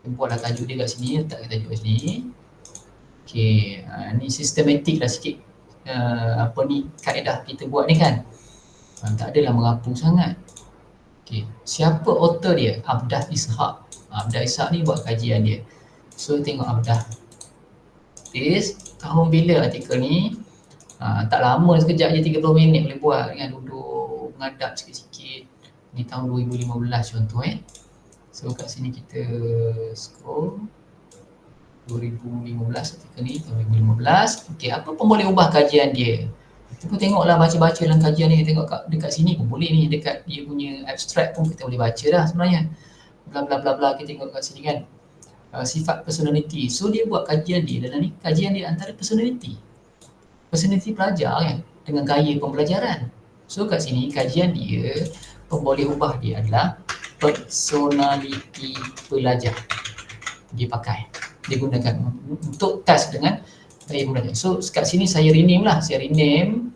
Buatlah tajuk dia kat sini, letak tajuk kat sini. Okey, ni sistematik lah sikit. Apa ni kaedah kita buat ni kan. Tak adalah merapu sangat. Okey, siapa author dia? Abdah Ishaq. Abdah Ishaq ni buat kajian dia. So tengok Abdah. Tahun bila artikel ni? Tak lama, sekejap je 30 minit boleh buat kan, duduk mengadap sikit-sikit. Ni tahun 2015 contoh So kat sini kita scroll 2015 artikel ni tahun 2015. Okey, apa pun boleh ubah kajian dia. Kita pun tengoklah, baca-baca dalam kajian ni, tengok dekat sini pun boleh ni, dekat dia punya abstract pun kita boleh baca dah sebenarnya. Bla bla bla bla, kita tengok kat sini kan. Sifat personality. So dia buat kajian dia dalam ni, kajian dia antara personality pelajar kan, dengan gaya pembelajaran. So kat sini kajian dia, boleh ubah dia adalah personality pelajar. Dia pakai, dia gunakan untuk task dengan gaya pembelajaran. So kat sini saya rename lah, saya rename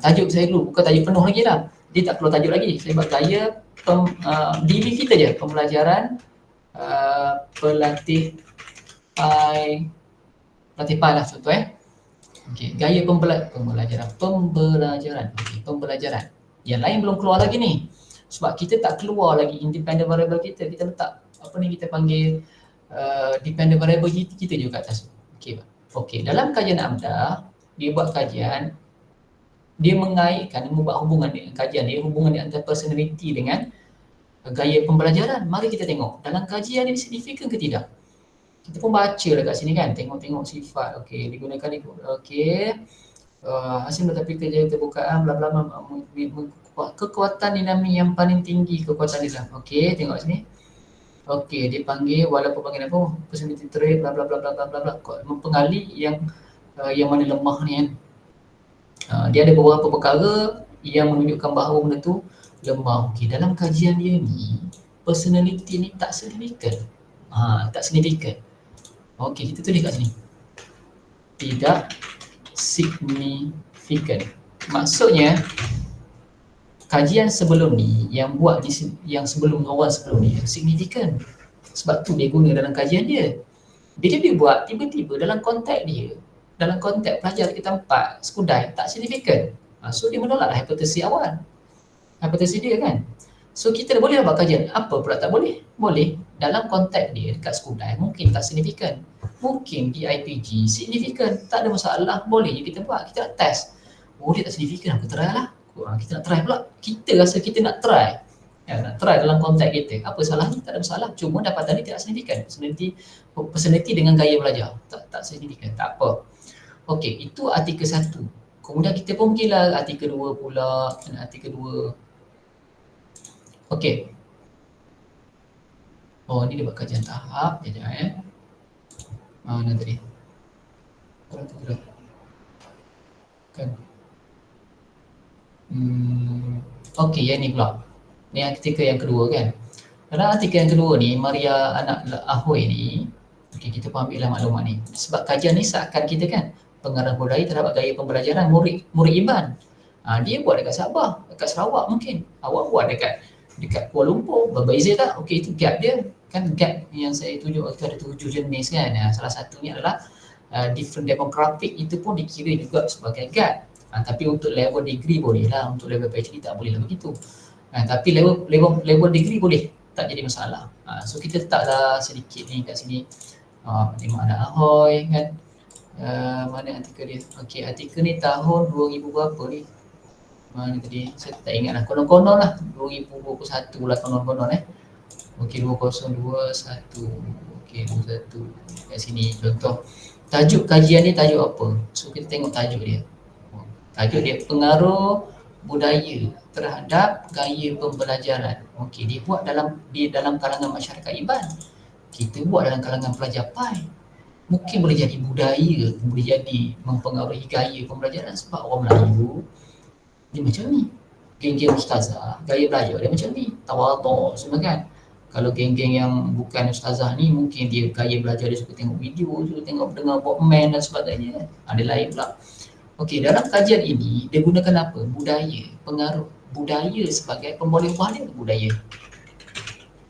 tajuk saya dulu, bukan tajuk penuh lagi lah. Dia tak perlu tajuk lagi, saya buat gaya diri kita je, pembelajaran pelatih pai lah contoh Okey, gaya pembelajaran. Okey, pembelajaran. Yang lain belum keluar lagi ni. Sebab kita tak keluar lagi independent variable kita. Kita letak apa ni kita panggil dependent variable kita je kat atas. Okey. Okey, dalam kajian Abdah, dia buat kajian, dia mengaitkan, membuat hubungan dengan kajian dia, hubungan antara personality dengan gaya pembelajaran. Mari kita tengok dalam kajian ini signifikan ke tidak. Kita pun baca lah kat sini kan, tengok-tengok sifat. Okey, digunakan ni. Okey. Hasil tetapi kerja terbukaan bla bla kekuatan dinamik yang paling tinggi, kekuatan dia. Okey, tengok sini. Okey, dia panggil walaupun panggil apa? Personality trait bla bla bla bla bla bla, mempengaruhi yang mana lemah ni kan. Dia ada beberapa perkara yang menunjukkan bahawa benda tu lemah. Okey, dalam kajian dia ni, personality ni tak signifikan. Tak signifikan. Okey, kita tulis kat sini. Tidak signifikan. Maksudnya kajian sebelum ni yang buat ni, yang sebelum awal sebelum ni signifikan. Sebab tu dia guna dalam kajian dia. Bila dia buat tiba-tiba dalam konteks dia, dalam konteks pelajar kita 4 sekudai tak signifikan. So dia menolak hipotesis awal. Hipotesis dia kan. So kita boleh buat kajian. Apa pula tak boleh? Boleh. Dalam konteks dia dekat sekudai mungkin tak signifikan. Mungkin di IPG signifikan. Tak ada masalah. Boleh je kita buat. Kita nak test. Oh dia tak signifikan. Aku try lah. Kita nak try pula. Kita rasa kita nak try. Nak try dalam konteks kita. Apa salahnya? Tak ada masalah. Cuma dapatan ni tidak signifikan. Personality dengan gaya belajar. Tak signifikan. Tak apa. Okey, itu artikel 1. Kemudian kita pun pergilah artikel 2 pula. Artikel 2. Okey. Oh, ni dia buat kajian tahap. Sekejap mana tadi? Korang tu dah. Kan. Okey, yang ni pula. Ni artikel yang kedua kan. Dalam artikel yang kedua ni, Maria anak Ahoy ni, okey, kita pun ambil lah maklumat ni. Sebab kajian ni seakan kita kan, pengaruh budaya terhadap gaya pembelajaran murid Iban. Dia buat dekat Sabah, dekat Sarawak mungkin. Awak buat dekat Kuala Lumpur, berbeza tak? Okey, itu gap dia. Kan gap yang saya tunjuk itu ada 7 jenis kan. Salah satunya adalah different demographic, itu pun dikira juga sebagai gap. Tapi untuk level degree boleh lah, untuk level PhD tak boleh lah begitu. Tapi level degree boleh, tak jadi masalah. So kita letaklah sedikit ni kat sini. Tengok anak Ahoy kan. Mana artikel dia? Okey, artikel ni tahun 2000 berapa ni? Mana tadi? Saya tak ingat lah. Konon-konon lah. 2021 lah konon-konon Okey, 2021. Okey, 21. Kat sini contoh. Tajuk kajian ni tajuk apa? So kita tengok tajuk dia. Tajuk dia pengaruh budaya terhadap gaya pembelajaran. Okey, dia buat dalam kalangan masyarakat Iban. Kita buat dalam kalangan pelajar PAI. Mungkin boleh jadi budaya, boleh jadi mempengaruhi gaya pembelajaran sebab orang Melayu dia macam ni. Geng-geng ustazah, gaya belajar dia macam ni. Tawaduk semua kan. Kalau geng-geng yang bukan ustazah ni, mungkin dia gaya belajar dia suka tengok video, suka tengok dengar Walkman dan sebagainya. Ada lain pula. Okey, dalam kajian ini dia gunakan apa? Budaya, pengaruh budaya sebagai pemboleh ubah dia.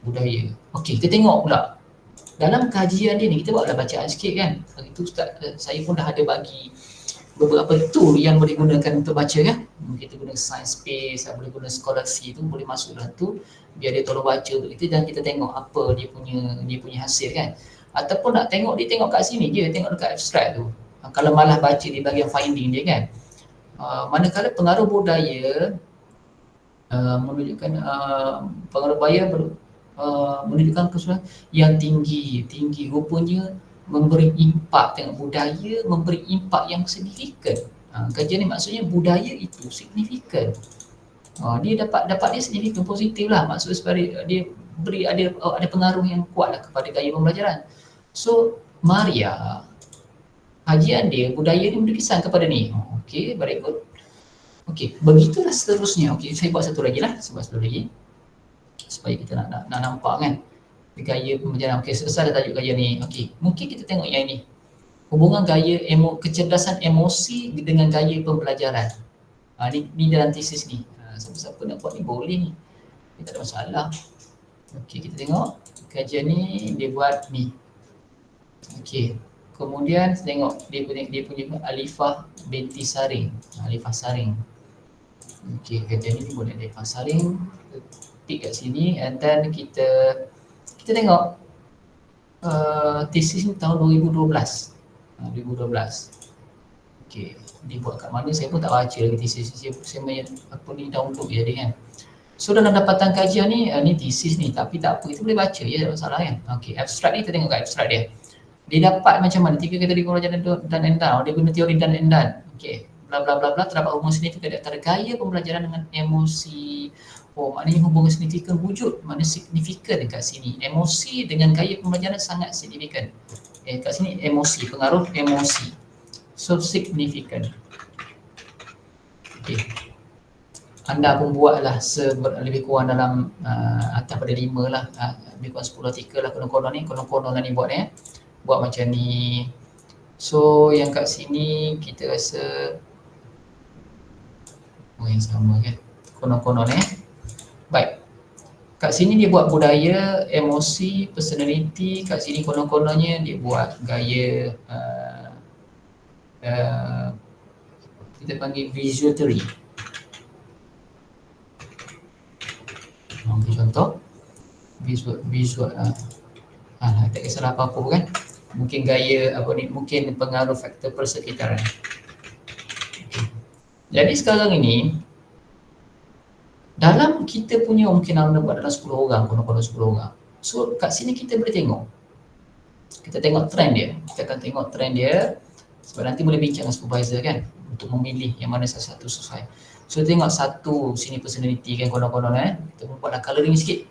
Budaya. Okey, kita tengok pula dalam kajian dia ni, kita buatlah bacaan sikit kan. Hari tu Ustaz, saya pun dah ada bagi beberapa tool yang boleh gunakan untuk baca kan. Kita guna Science Space, boleh guna Scholarcy tu, boleh masuk dalam tu biar dia tolong baca untuk kita dan kita tengok apa dia punya hasil kan. Ataupun nak tengok, dia tengok kat sini je, tengok dekat abstract tu. Kalau malah baca di bahagian finding dia kan. Manakala pengaruh budaya menunjukkan pengaruh budaya menunjukkan kesulitan yang tinggi rupanya memberi impak, tengok budaya memberi impak yang signifikan. Kajian ni maksudnya budaya itu signifikan. Dia dapat dia signifikan, positif lah, maksudnya sebagai dia beri ada pengaruh yang kuat lah kepada gaya pembelajaran. So Maria, kajian dia budaya ni memberi kesan kepada ni. Okey, very good. Okey, begitulah seterusnya. Okey, saya buat satu lagi lah, satu lagi supaya kita nak nampak kan gaya pembelajaran. Okey, selesai dah tajuk gaya ni. Okey, mungkin kita tengok yang ini, hubungan gaya kecerdasan emosi dengan gaya pembelajaran. Ni dalam tesis ni. Siapa-siapa nak buat ni boleh ni, tak ada masalah. Okey, kita tengok kajian ni dia buat ni. Okey, kemudian tengok dia punya Alifah binti Saring. Alifah Saring. Okey, kajian ni boleh Alifah Saring. Tik kat sini and then kita tengok tesis ni tahun 2012. 2012. Okey, dibuat kat mana saya pun tak baca lagi tesis. Saya main apa ni download je dia kan. So dalam dapatan kajian ni tesis ni, tapi tak apa, kita boleh baca je, tak masalah kan. Okey, abstrak ni kita tengok kat abstrak dia. Dia dapat macam mana? 3 kategori pembelajaran dan endan. Dia guna teori dan endan. Okey, bla bla bla bla, terdapat hubungan signifikan antara gaya pembelajaran dengan emosi. Maknanya hubungan signifikan wujud, maknanya signifikan dekat sini. Emosi dengan gaya pembelajaran sangat signifikan. Kat sini emosi, pengaruh emosi. So signifikan. Okey. Anda pun buatlah lebih kurang dalam atas pada 5 lah, lebih kurang 10 artikel lah konon-konon lah ni buat ni. Buat macam ni. So yang kat sini kita rasa yang sama kan, konon-konon baik. Kat sini dia buat budaya, emosi, personality. Kat sini konon-kononnya dia buat gaya kita panggil visual theory. Ambil contoh visual tak kisahlah apa-apa kan, mungkin gaya apa ni, mungkin pengaruh faktor persekitaran. Okay. Jadi sekarang ini dalam kita punya, mungkin anda buat dalam 10 orang, konon-konon 10 orang. So kat sini kita boleh tengok, kita tengok trend dia, kita akan tengok trend dia sebab nanti boleh bincang dengan supervisor kan untuk memilih yang mana salah satu sesuai. So tengok satu sini personality kan, konon-konon kita buatlah colouring sikit.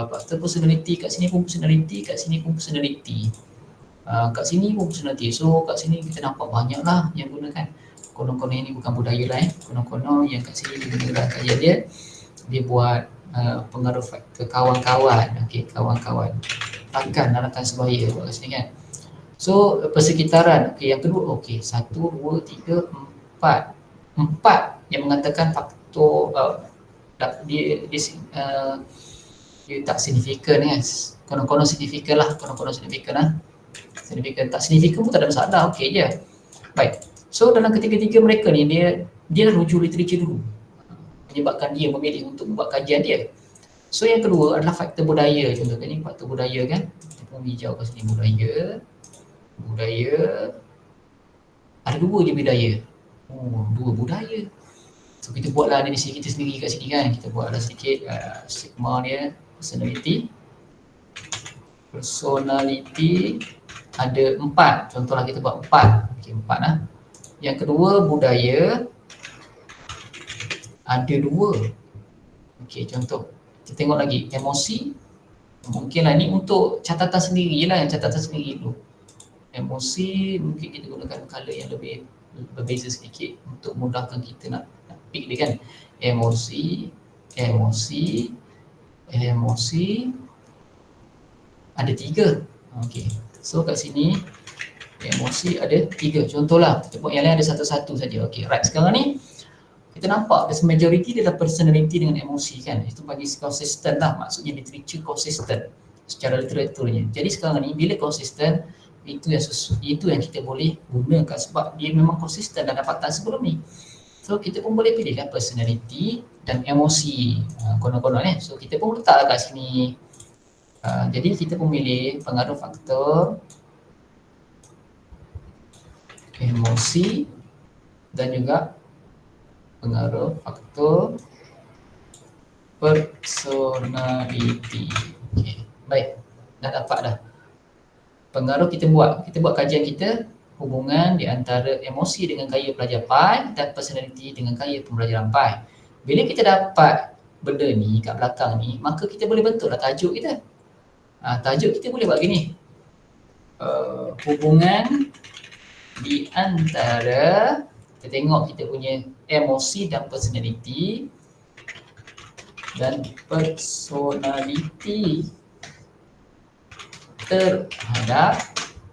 Faktor personality, kat sini pun personality, kat sini pun personality, kat sini pun personality. So kat sini kita nampak banyak lah yang gunakan. Konon-konon ini bukan budaya lah konon-konon yang kat sini dia gunakan kajian dia buat pengaruh faktor kawan-kawan. Okey, kawan-kawan rakan sebaya buat kat sini kan. So persekitaran, okey, yang kedua, okey, 1, 2, 3, 4 yang mengatakan faktor dia tak signifikan kan. Konon-konon signifikan lah, signifikan, tak signifikan pun tak ada masalah, okey je. Baik, so dalam ketiga-tiga mereka ni dia rujuk literature dulu, menyebabkan dia memilih untuk buat kajian dia. So yang kedua adalah faktor budaya. Contohnya ni faktor budaya kan, kita pun hijau kat sini, budaya ada 2 je budaya. 2 budaya. So kita buatlah analisis kita sendiri kat sini kan, kita buatlah sedikit sigma dia, personality ada 4, contohlah kita buat 4. Okey, 4 lah. Yang kedua budaya ada 2. Okey, contoh kita tengok lagi emosi, mungkinlah ni untuk catatan sendiri lah, yang catatan sendiri dulu. Emosi mungkin kita gunakan color yang lebih berbeza sedikit untuk mudahkan kita nak pick dia kan. Emosi ada 3. Okey, so kat sini emosi ada 3. Contohlah kita buat yang lain ada satu-satu saja. Okey, right, sekarang ni kita nampak there's majority dia adalah personality dengan emosi kan. Itu bagi consistent lah, maksudnya literature consistent. secara literaturnya. Jadi sekarang ni bila konsisten, itu yang kita boleh gunakan sebab dia memang konsisten dan dapatan sebelum ni. So kita pun boleh pilih lah personality dan emosi, konon-konon So kita pun letak kat sini. Jadi kita pun pilih pengaruh faktor emosi dan juga pengaruh faktor personality. Okay. Baik, dah dapat dah. Pengaruh kita buat kajian kita, hubungan di antara emosi dengan gaya belajar PAI dan personality dengan gaya pembelajaran PAI. Bila kita dapat benda ni kat belakang ni, maka kita boleh bentuklah tajuk kita. Tajuk kita boleh buat gini. Hubungan di antara, kita tengok kita punya emosi dan personality terhadap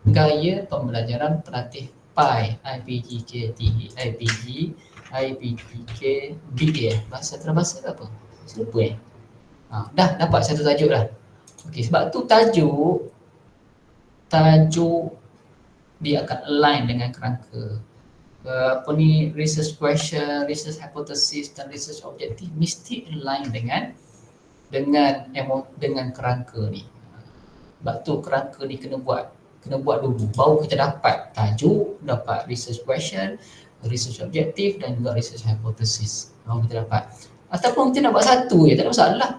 gaya pembelajaran pelatih PAI, IPGK-TE, IPGK-BA. Bahasa terabasa apa? Lupa dah dapat satu tajuk dah. Okey, sebab tu tajuk dia akan align dengan kerangka. Research question, research hypothesis dan research objective mesti align dengan kerangka ni. Sebab tu kerangka ni kena buat dulu, baru kita dapat tajuk, dapat research question, research objective dan juga research hypothesis. Baru kita dapat. Ataupun kita nak buat satu je, tak ada masalah.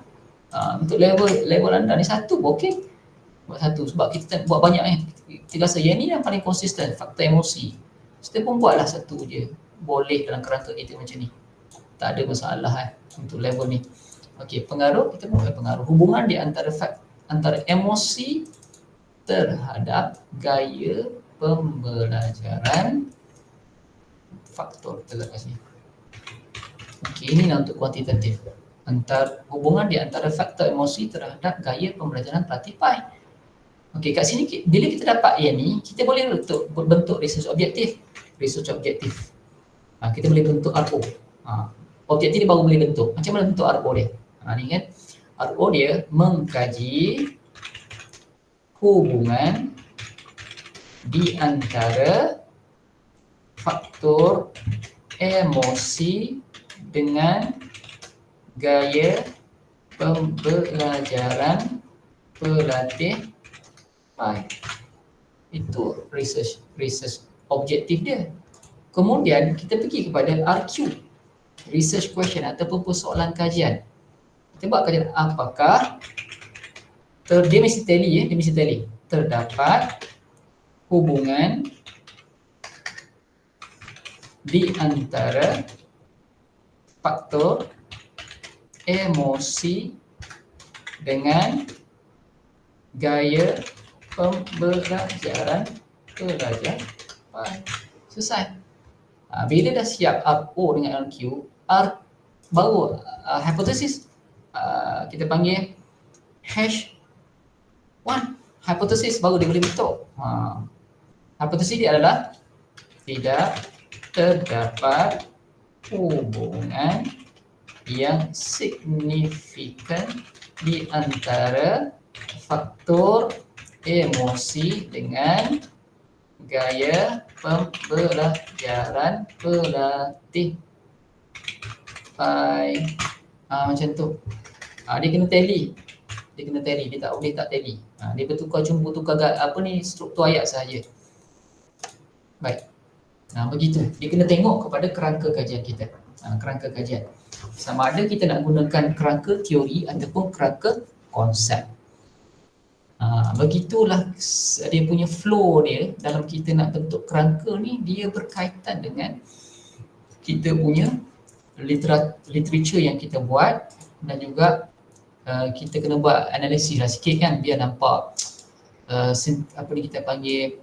Untuk level anda ni satu pun okey. Buat satu sebab kita buat banyak ni. Kita rasa yang ni yang paling konsisten, faktor emosi. Kita pun buatlah satu je. Boleh dalam kerangka kita macam ni. Tak ada masalah untuk level ni. Okey, pengaruh kita buat pengaruh hubungan di antara emosi terhadap gaya pembelajaran faktor kita kat sini. Okey, ini lah untuk kuantitatif. Hubungan di antara faktor emosi terhadap gaya pembelajaran pelatih PAI. Okey, kat sini bila kita dapat yang ni, kita boleh bentuk research objektif. Kita boleh bentuk RO. Objektif ni baru boleh bentuk. Macam mana bentuk RO dia? Ni kan. RO dia mengkaji hubungan di antara faktor emosi dengan gaya pembelajaran pelatih PAI. Itu research objektif dia. Kemudian kita pergi kepada RQ, research question ataupun persoalan kajian. Kita buat kajian apakah dia mesti tally. Terdapat hubungan di antara faktor emosi dengan gaya pembelajaran PAI. Selesai. Bila dah siap RO dengan RQ, baru hypothesis. Kita panggil H1 hypothesis, baru dia boleh bentuk. Hypothesis dia adalah tidak terdapat hubungan yang signifikan di antara faktor emosi dengan gaya pembelajaran pelatih PAI. Macam tu. Dia kena tally. Dia tak boleh tak tally. Dia bertukar struktur ayat sahaja. Baik. Begitu. Dia kena tengok kepada kerangka kajian kita. Kerangka kajian. Sama ada kita nak gunakan kerangka teori ataupun kerangka konsep. Begitulah dia punya flow dia dalam kita nak bentuk kerangka ni. Dia berkaitan dengan kita punya literature yang kita buat dan juga kita kena buat analisis lah sikit kan, biar nampak kita panggil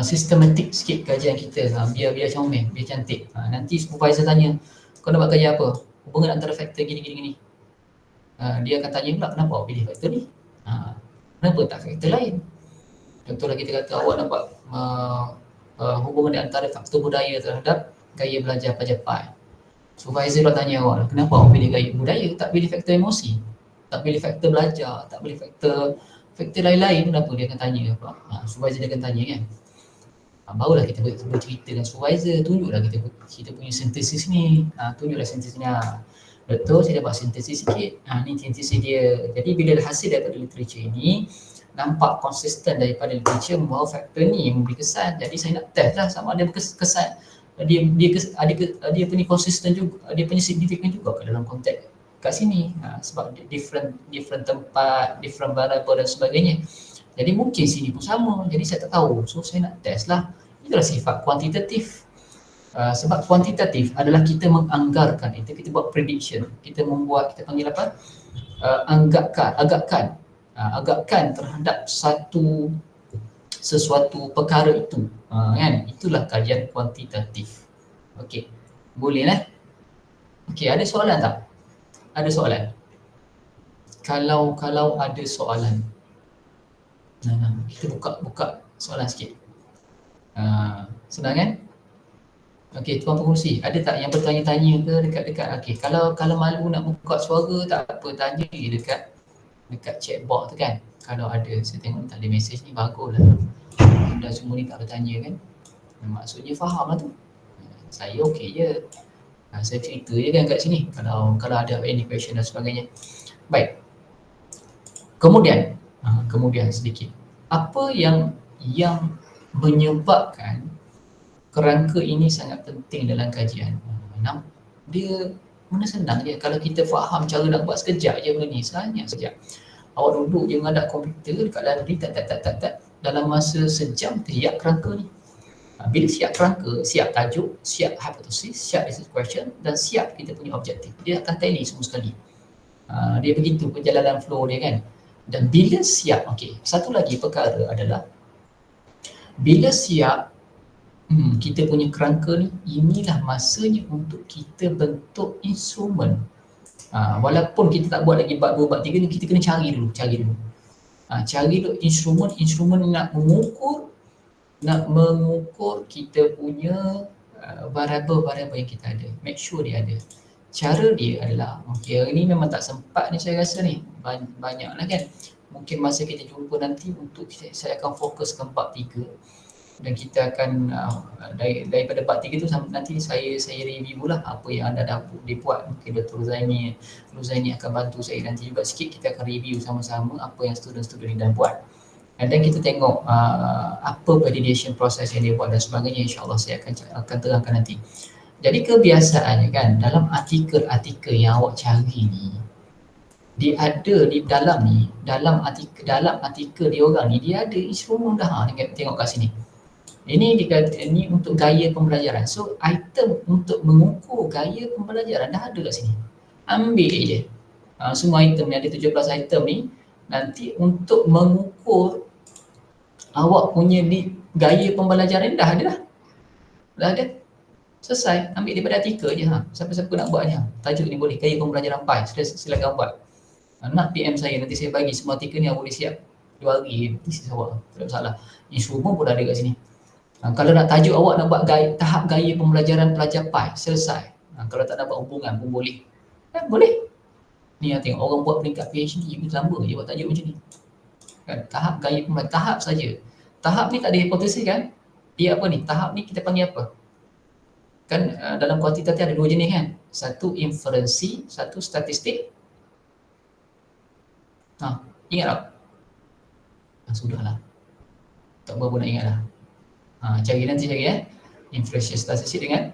sistematik sikit kajian kita, biar comel, biar cantik. Nanti supervisor tanya, kau nak buat kajian apa? Hubungan antara faktor gini. Dia akan tanya pula, kenapa awak pilih faktor ni? Kenapa tak faktor lain? Contohlah kita kata awak nak buat hubungan di antara faktor budaya terhadap gaya belajar pelajar PAI. Supervisor dah tanya awak, kenapa awak pilih gaya budaya, tak pilih faktor emosi? Tak boleh faktor belajar, tak boleh faktor lain-lain pun apa dia akan tanya apa. Supervisor dia akan tanya kan. Barulah kita bercerita dengan supervisor, tunjuklah kita punya sintesis ni. Tunjuklah sintetisnya. Betul, saya dapat sintesis sikit. Ni sintesis dia. Jadi bila hasil daripada literature ini nampak konsisten daripada literature bahawa faktor ni memberi kesan. Jadi saya nak test lah sama ada kesan dia punya konsisten juga, dia punya signifikan juga ke dalam konteks kat sini. Sebab different tempat, different variable dan sebagainya. Jadi mungkin sini pun sama. Jadi saya tak tahu. So saya nak test lah. Itulah sifat kuantitatif. Sebab kuantitatif adalah kita menganggarkan, itu kita buat prediction, kita membuat, kita panggil apa? Agakkan terhadap sesuatu perkara itu. Kan? Itulah kajian kuantitatif. Okey. Boleh lah. Okey, ada soalan tak? Ada soalan? Kalau ada soalan. Kita buka soalan sikit. Senang kan? Okey, tuan pengurusi, ada tak yang bertanya-tanya ke dekat-dekat? Okey, kalau malu nak buka suara tak apa, tanya je dekat chat box tu kan. Kalau ada, saya tengok tak ada mesej ni, baguslah. Anda semua ni tak bertanya kan? Maksudnya faham lah tu. Saya okey je. Saya cerita je kan kat sini kalau ada any question dan sebagainya. Baik. Kemudian sedikit. Apa yang menyebabkan kerangka ini sangat penting dalam kajian? Dia mana senang je kalau kita faham cara nak buat sekejap je benda ni, sekejap. Awak duduk je menghadap komputer dekat library, tak dalam masa sejam terlihat kerangka ni. Bila siap kerangka, siap tajuk, siap hypothesis, siap research question dan siap kita punya objektif, dia akan tally semua sekali. Dia begitu perjalanan flow dia kan. Dan bila siap, okey, satu lagi perkara adalah bila siap kita punya kerangka ni, inilah masanya untuk kita bentuk instrumen. Walaupun kita tak buat lagi bab 2, bab 3 ni, kita kena cari dulu. Cari dulu instrumen nak mengukur kita punya variable yang kita ada. Make sure dia ada. Cara dia adalah, okey, hari ni memang tak sempat ni saya rasa ni. Banyak lah kan. Mungkin masa kita jumpa nanti saya akan fokus ke bab 3. Dan kita akan daripada bab 3 tu nanti saya review lah apa yang anda dah dibuat. Mungkin Dr. Ruzaini akan bantu saya nanti juga sikit, kita akan review sama-sama apa yang student-student ni dah buat. Dan kita tengok apa validation proses yang dia buat dan sebagainya. InsyaAllah saya akan terangkan nanti. Jadi kebiasaannya kan, dalam artikel yang awak cari ni, dia ada di dalam artikel dia orang ni, dia ada instrumen dah. Tengok kat sini. Ini untuk gaya pembelajaran. So item untuk mengukur gaya pembelajaran dah ada kat sini. Ambil je. Semua item ni, ada 17 item ni, nanti untuk mengukur awak punya gaya pembelajaran dah ada. Dah ada. Selesai, ambil daripada artikel je. Siapa-siapa nak buat ni, tajuk ni boleh, gaya pembelajaran PAI, silakan buat. Nak PM saya, nanti saya bagi semua artikel ni, awak boleh siap 2 hari, this is awak, tak ada masalah. Instrumen pun ada kat sini. Kalau nak tajuk awak nak buat tahap gaya pembelajaran pelajar PAI, selesai. Kalau tak nak buat hubungan pun boleh. Boleh. Ni yang tengok orang buat peringkat PhD pun sama je buat tajuk macam ni. Kan, tahap gaya pembelajaran, tahap saja. Tahap ni tak ada hipotesis kan? Dia apa ni? Tahap ni kita panggil apa? Kan dalam kuantitatif ada 2 jenis kan? Satu inferensi, satu statistik. Ingat tak? Sudahlah. Tak berapa nak ingat dah. Cari inferensi statistik dengan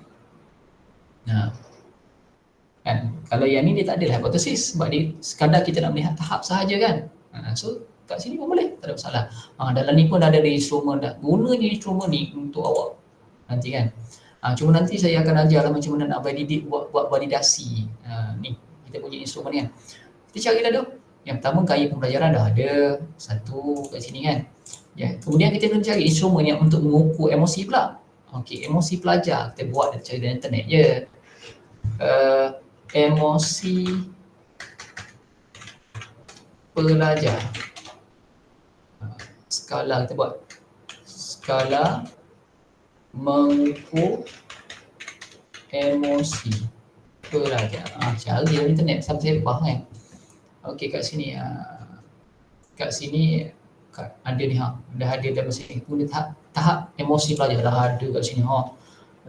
kan? Kalau yang ni dia tak ada hipotesis, sebab dia sekadar kita nak melihat tahap sahaja kan. So kat sini pun boleh, tak ada masalah. Dalam ni pun dah ada instrumen dah. Guna je instrumen ni untuk awak nanti kan. Cuma nanti saya akan ajar lah macam mana nak buat validasi ni kita punya instrumen ni kan. Kita carilah dulu. Yang pertama gaya pembelajaran dah ada satu kat sini kan. Ya, kemudian kita kena cari instrumen yang untuk mengukur emosi pula. Okey, emosi pelajar kita buat cari di internet je. Emosi pelajar. Skala kita buat. Skala mengukur emosi pelajar. Cari di internet sampai saya faham kan. Okey, kat sini ada ni dah ada dalam sini pun tahap emosi pelajar dah ada kat sini dalam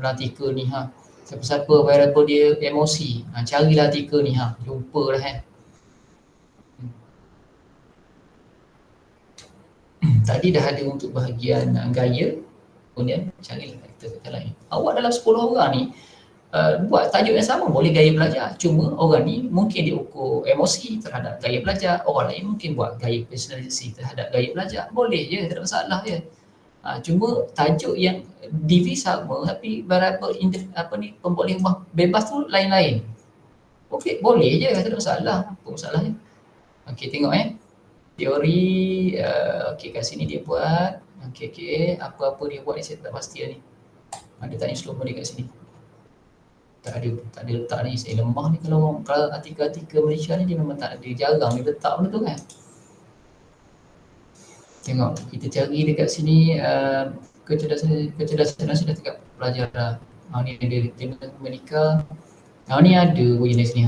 artikel ni siapa-siapa variable dia emosi, carilah artikel ni jumpa dah tadi dah ada untuk bahagian gaya, kemudian carilah kata lain. Awak dalam 10 orang ni buat tajuk yang sama boleh gaya belajar, cuma orang ni mungkin dia ukur emosi terhadap gaya belajar, orang lain mungkin buat gaya personality terhadap gaya belajar, boleh je, tak ada masalah je. Cuma tajuk yang DV sama tapi variable pemboleh bebas tu lain-lain. Okey, boleh je, tak ada masalah. Apa masalahnya? Okey, tengok teori okey, kat sini dia buat okey, apa-apa dia buat ni saya tak pasti ni. Ada tak instrumen dia kat sini? Tak ada letak ni. Saya lemah ni kalau artikel-artikel Malaysia ni dia memang tak ada, jarang dia letak benda tu kan. Tengok, kita cari dekat sini kecerdasan sudah tingkat pelajar ni ada Jurnal Amerika. Ni ada jenis ni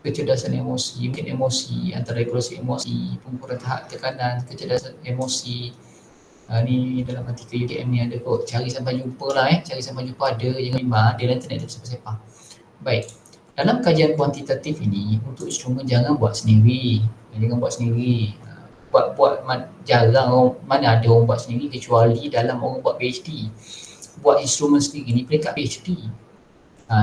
kecerdasan emosi, mungkin emosi, antara regulasi emosi, pengukuran tahap tekanan, kecerdasan emosi. Ni dalam artikel UKM ni ada kot, cari sampai jumpa lah cari sampai jumpa ada, jangan bimbang dia dalam internet ada sepah-sepah. Baik, dalam kajian kuantitatif ini untuk instrumen jangan buat sendiri, jarang mana ada orang buat sendiri kecuali dalam orang buat PhD. Buat instrumen sendiri ni peringkat PhD.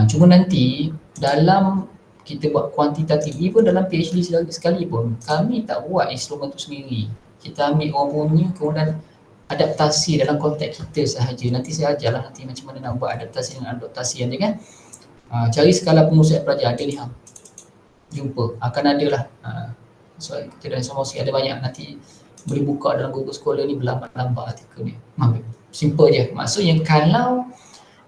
Cuma nanti dalam kita buat kuantitatif, even dalam PhD sekalipun kami tak buat instrumen tu sendiri, kita ambil orang punya kemudian adaptasi dalam konteks kita sahaja. Nanti saya ajarlah nanti macam mana nak buat adaptasi dengan adaptasi nanti kan. Cari skala pengurusan pelajar ada ni jumpa, akan ada lah. Soal kecerdasan emosi ada banyak, nanti boleh buka dalam Google Scholar ni berlambat-lambat artikel ni. Simple je. Maksudnya kalau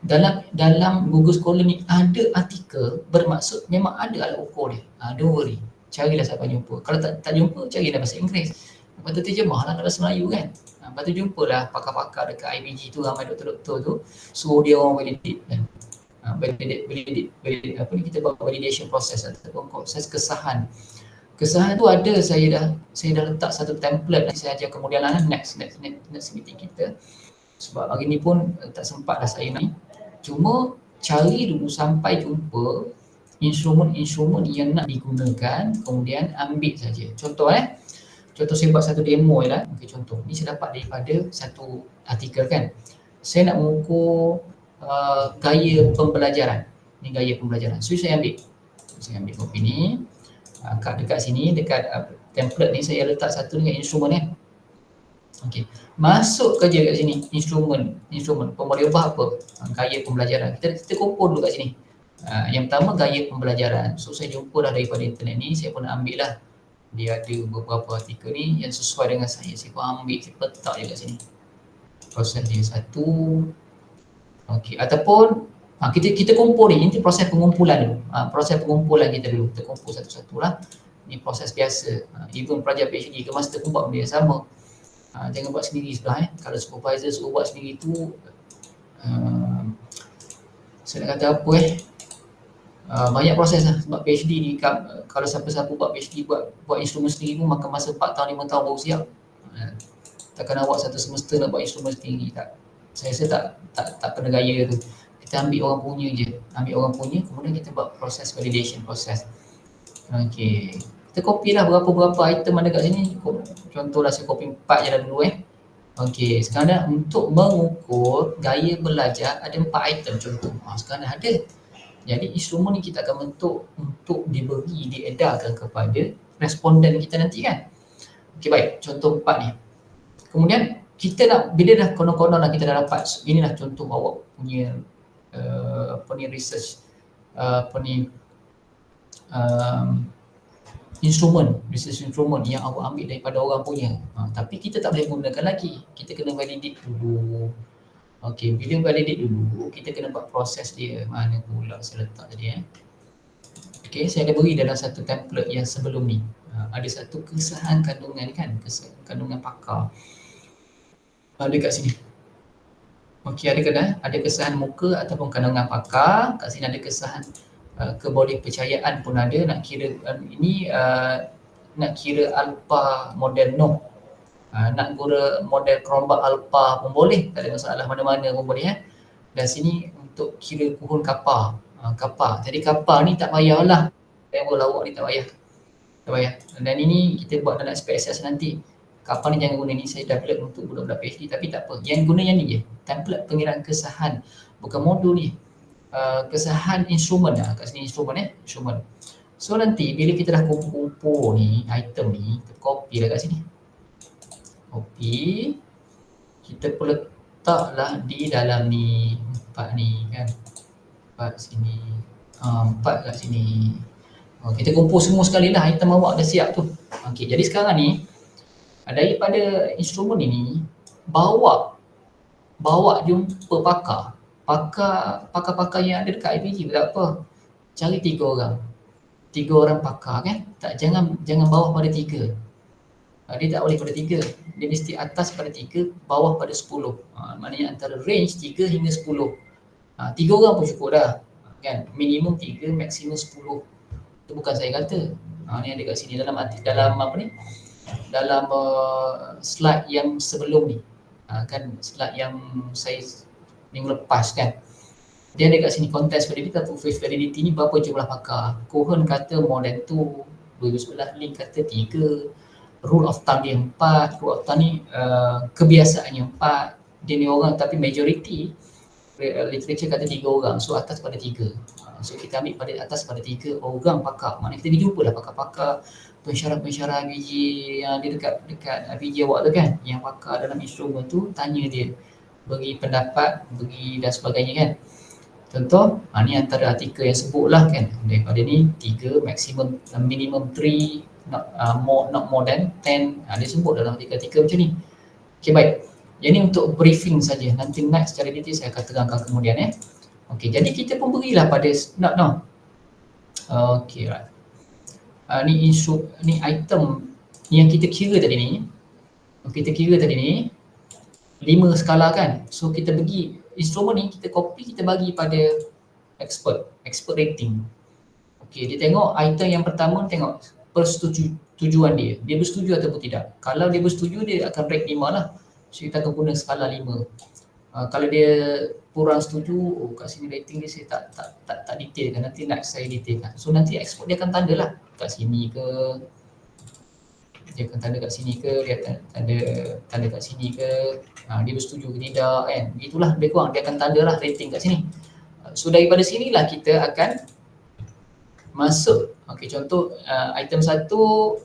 dalam Google Scholar ni ada artikel, bermaksud memang ada alat ukur dia. Don't worry, carilah sampai jumpa. Kalau tak jumpa, carilah bahasa Inggeris. Lepas tu terjemahlah dalam bahasa Melayu kan. Lepas tu jumpalah pakar-pakar dekat IBG tu, ramai doktor-doktor tu, suruh dia orang validate kan. Kita buat validation process ataupun proses kesahan. Kesahan tu ada, saya dah letak satu template, nanti saya ajar kemudian next meeting kita. Sebab hari ni pun tak sempat dah saya ni. Cuma cari dulu sampai jumpa instrumen yang nak digunakan, kemudian ambil saja. Contoh saya buat satu demo lah. Okay, contoh ni saya dapat daripada satu artikel kan. Saya nak mengukur gaya pembelajaran. Ni gaya pembelajaran. So saya ambil kopi ni. Dekat sini, dekat template ni saya letak satu dengan instrumen Okey, masuk kerja kat sini instrumen pemboleh ubah apa? Gaya pembelajaran. Kita kumpul dulu kat sini. Yang pertama gaya pembelajaran. So saya jumpa dah daripada internet ni, saya pun ambil lah. Dia ada beberapa artikel ni yang sesuai dengan saya pun ambil, saya letak je kat sini. Proses dia satu. Okey, ataupun kita kumpul ni, ini proses pengumpulan dulu. Proses pengumpulan kita dulu, kita kumpul satu-satu lah. Ini proses biasa. Even pelajar PhD ke master pun buat benda yang sama. Jangan buat sendiri sebelah Kalau supervisor suruh buat sendiri tu saya nak kata apa banyak proses lah. Sebab PhD ni kalau siapa-siapa buat PhD buat instrumen sendiri pun makan masa 4 tahun 5 tahun baru siap. Takkan awak satu semester nak buat instrumen sendiri, tak. Saya rasa tak kena gaya tu. Kita ambil orang punya je, kemudian kita buat proses validation proses. Okey, kita copy lah berapa item ada kat sini. Contohlah saya copy 4 je dah dulu Okey, sekarang untuk mengukur gaya belajar ada 4 item contoh. Sekarang dah ada. Jadi instrumen ni kita akan bentuk untuk diedarkan kepada responden kita nanti kan. Okey, baik, contoh 4 ni. Kemudian kita nak, bila dah konon-konon lah kita dah dapat, inilah contoh awak punya research research instrumen yang awak ambil daripada orang punya. Tapi kita tak boleh gunakan lagi, kita kena validate dulu. Okey, bila validate dulu, kita kena buat proses dia. Mana pula saya letak tadi Okey, saya ada beri dalam satu template yang sebelum ni. Ada satu kesahan kandungan kan, kandungan pakar. Ada kat sini. Okey, ada kesahan muka ataupun kandungan pakar. Kat sini ada kesahan kebolehpercayaan pun ada, nak kira nak kira alpha model Noh, nak guna model Cronbach alpha pun boleh, tak ada masalah, mana-mana pun boleh. Dan sini untuk kira kuhun kappa, kappa. Jadi kappa ni tak payahlah, level lawak ni tak payah. Dan ini kita buat dalam SPSS nanti. Kappa ni jangan guna ni, saya dah build untuk budak-budak PhD, tapi tak apa. Yang guna yang ni je, template pengiraan kesahan, bukan modul ni. Kesahan instrumen lah, kat sini instrumen. So nanti bila kita dah kumpul ni, item ni, kita copy lah kat sini. Copy, kita pun letaklah di dalam ni, 4 ni kan. 4 sini, 4 kat sini. Kita kumpul semua sekali lah, item awak dah siap tu. Okey, jadi sekarang ni, daripada instrumen ini, bawa jumpa pakar yang ada dekat IPG, tak apa. Cari 3 orang. 3 orang pakar kan. Tak, jangan bawah pada 3. Dia tak boleh pada 3. Dia mesti atas pada 3, bawah pada 10. Maknanya antara range 3 hingga 10. 3 orang pun cukup dah. Kan? Minimum 3, maksimum 10. Itu bukan saya kata. Ni ada kat sini dalam apa ni? Dalam slide yang sebelum ni. Kan slide yang saya minggu lepas kan. Dia ada kat sini contest validity atau face validity ni berapa jumlah pakar. Cohen kata more than 2, 2011 link kata 3, rule of thumb dia 4, rule of thumb ni kebiasaannya 4. Dia ni orang tapi majority literature kata 3 orang, so atas pada 3. So kita ambil pada atas pada 3 orang pakar. Maknanya kita jumpa lah pakar-pakar pensyarah-pensyarah IPG yang dia dekat IPG awak tu kan, yang pakar dalam instrumen tu, tanya dia, bagi pendapat, bagi dan sebagainya kan. Contoh, ni antara artikel yang sebut lah kan, daripada ni 3, minimum 3, not more than 10, dia sebut dalam artikel-artikel macam ni. Okay, baik. Jadi untuk briefing saja, nanti next secara detail saya akan terangkan kemudian Okey, jadi kita pun berilah pada okey, right. Ni item yang kita kira tadi ni. Kita kira tadi ni 5 skala kan. So kita bagi instrumen ni, kita copy, kita bagi pada expert rating. Okey, dia tengok item yang pertama, tengok persetujuan dia. Dia bersetuju ataupun tidak. Kalau dia bersetuju, dia akan rate 5 lah. So kita akan guna skala 5. Kalau dia kurang setuju, kat sini rating dia saya tak detail kan, nanti next saya detailkan. So nanti expert dia akan tanda lah kat sini ke, dia akan tanda kat sini ke, dia akan tanda kat sini ke, dia bersetuju ke tidak kan. Begitulah lebih kurang, dia akan tanda lah rating kat sini. So daripada sinilah kita akan masuk. Okey, contoh item 1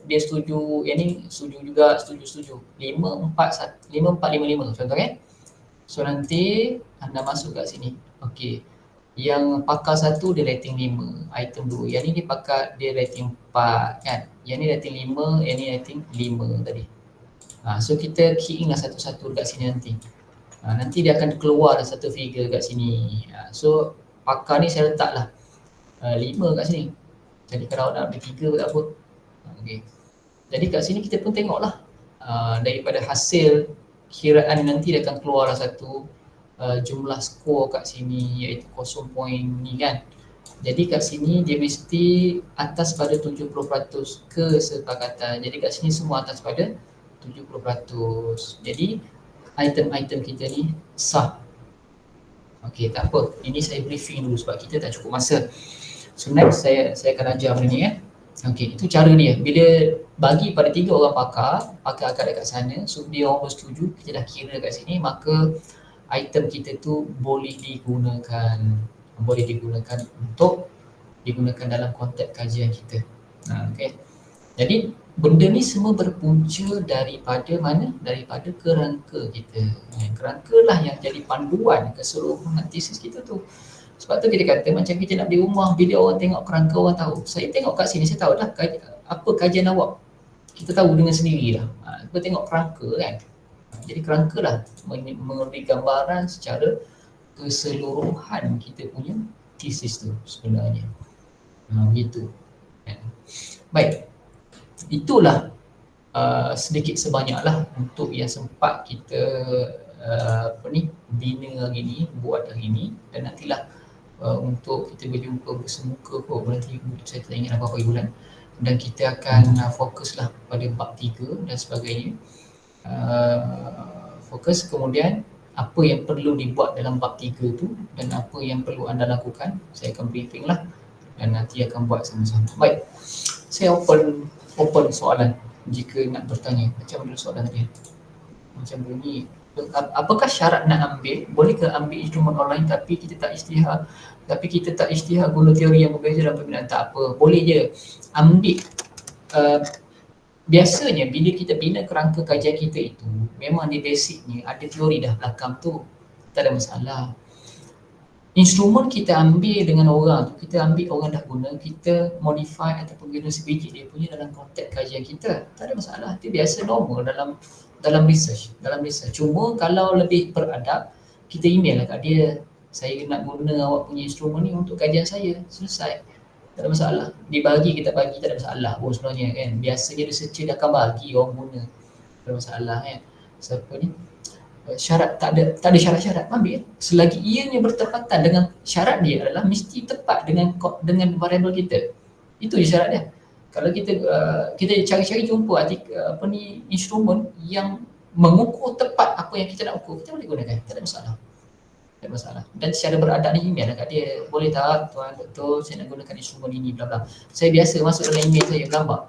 dia setuju, yang ni setuju juga, setuju 5, 4, 5, 4, 5, 5 contoh kan. So nanti anda masuk kat sini. Okey, yang pakar 1 dia rating 5, item 2. Yang ni dia rating 4 kan. Yang ni rating 5, yang ni rating 5 tadi. So kita key in lah satu-satu kat sini nanti. Nanti dia akan keluar satu figure kat sini. So pakar ni saya letak lah 5 kat sini. Jadi kalau nak ambil 3 pun tak apa. Okey. Jadi kat sini kita pun tengoklah daripada hasil kiraan nanti dia akan keluar satu jumlah skor kat sini, iaitu 0 point ni kan. Jadi kat sini dia mesti atas pada 70% kesepakatan. Jadi kat sini semua atas pada 70%. Jadi item-item kita ni sah. Okey, tak apa. Ini saya briefing dulu sebab kita tak cukup masa. So next saya akan ajar benda ni Okey, itu cara dia. Bila bagi pada 3 orang pakar akak dekat sana, so dia orang bersetuju, kita dah kira kat sini, maka item kita tu boleh digunakan untuk digunakan dalam konteks kajian kita. Okey. Jadi benda ni semua berpunca daripada mana? Daripada kerangka kita. Kerangka lah yang jadi panduan keseluruhan tesis kita tu. Sebab tu kita kata macam kita nak beli rumah, bila orang tengok kerangka orang tahu. Saya tengok kat sini, saya tahu dah apa kajian awak. Kita tahu dengan sendiri lah. Kita tengok kerangka kan. Jadi kerangka lah memberi gambaran secara keseluruhan kita punya tesis tu sebenarnya. Begitu. Baik. Itulah sedikit sebanyaklah untuk yang sempat kita bina hari ni, buat hari ni, dan nantilah untuk kita berjumpa bersemuka kok nanti saya tak ingat berapa bulan, dan kita akan fokuslah pada bab 3 dan sebagainya. Fokus, kemudian apa yang perlu dibuat dalam bab 3 tu dan apa yang perlu anda lakukan, saya akan briefing lah dan nanti akan buat sama-sama. Baik, saya open soalan jika nak bertanya. Macam mana soalan tadi? Macam bunyi, apakah syarat nak ambil, boleh ke ambil instrumen online tapi kita tak isytihar guna teori yang berbeza dalam pembinaan? Tak apa, boleh je ambil. Biasanya bila kita bina kerangka kajian kita itu, memang di basicnya ada teori dah belakang tu, tak ada masalah. Instrumen kita ambil dengan orang tu, kita ambil orang dah guna, kita modify ataupun guna sebiji dia punya dalam konteks kajian kita, tak ada masalah. Itu biasa, normal dalam research. Cuma kalau lebih beradab, kita email lah kat dia, saya nak guna awak punya instrumen ni untuk kajian saya, selesai, tak ada masalah. Dibagi, kita bagi, tak ada masalah pun sebenarnya kan. Biasanya researcher dia akan bagi orang guna, tak ada masalah kan. Siapa ni, syarat tak ada syarat-syarat, ambil selagi ianya bertepatan dengan syarat dia adalah mesti tepat dengan variable kita. Itu je syarat dia. Kalau kita cari-cari jumpa instrumen yang mengukur tepat apa yang kita nak ukur, kita boleh gunakan, tak ada masalah. Dan secara beradab ni email kat dia, boleh tak tuan doktor, saya nak gunakan instrumen ini, bla bla. Saya biasa masuk dalam email saya gambar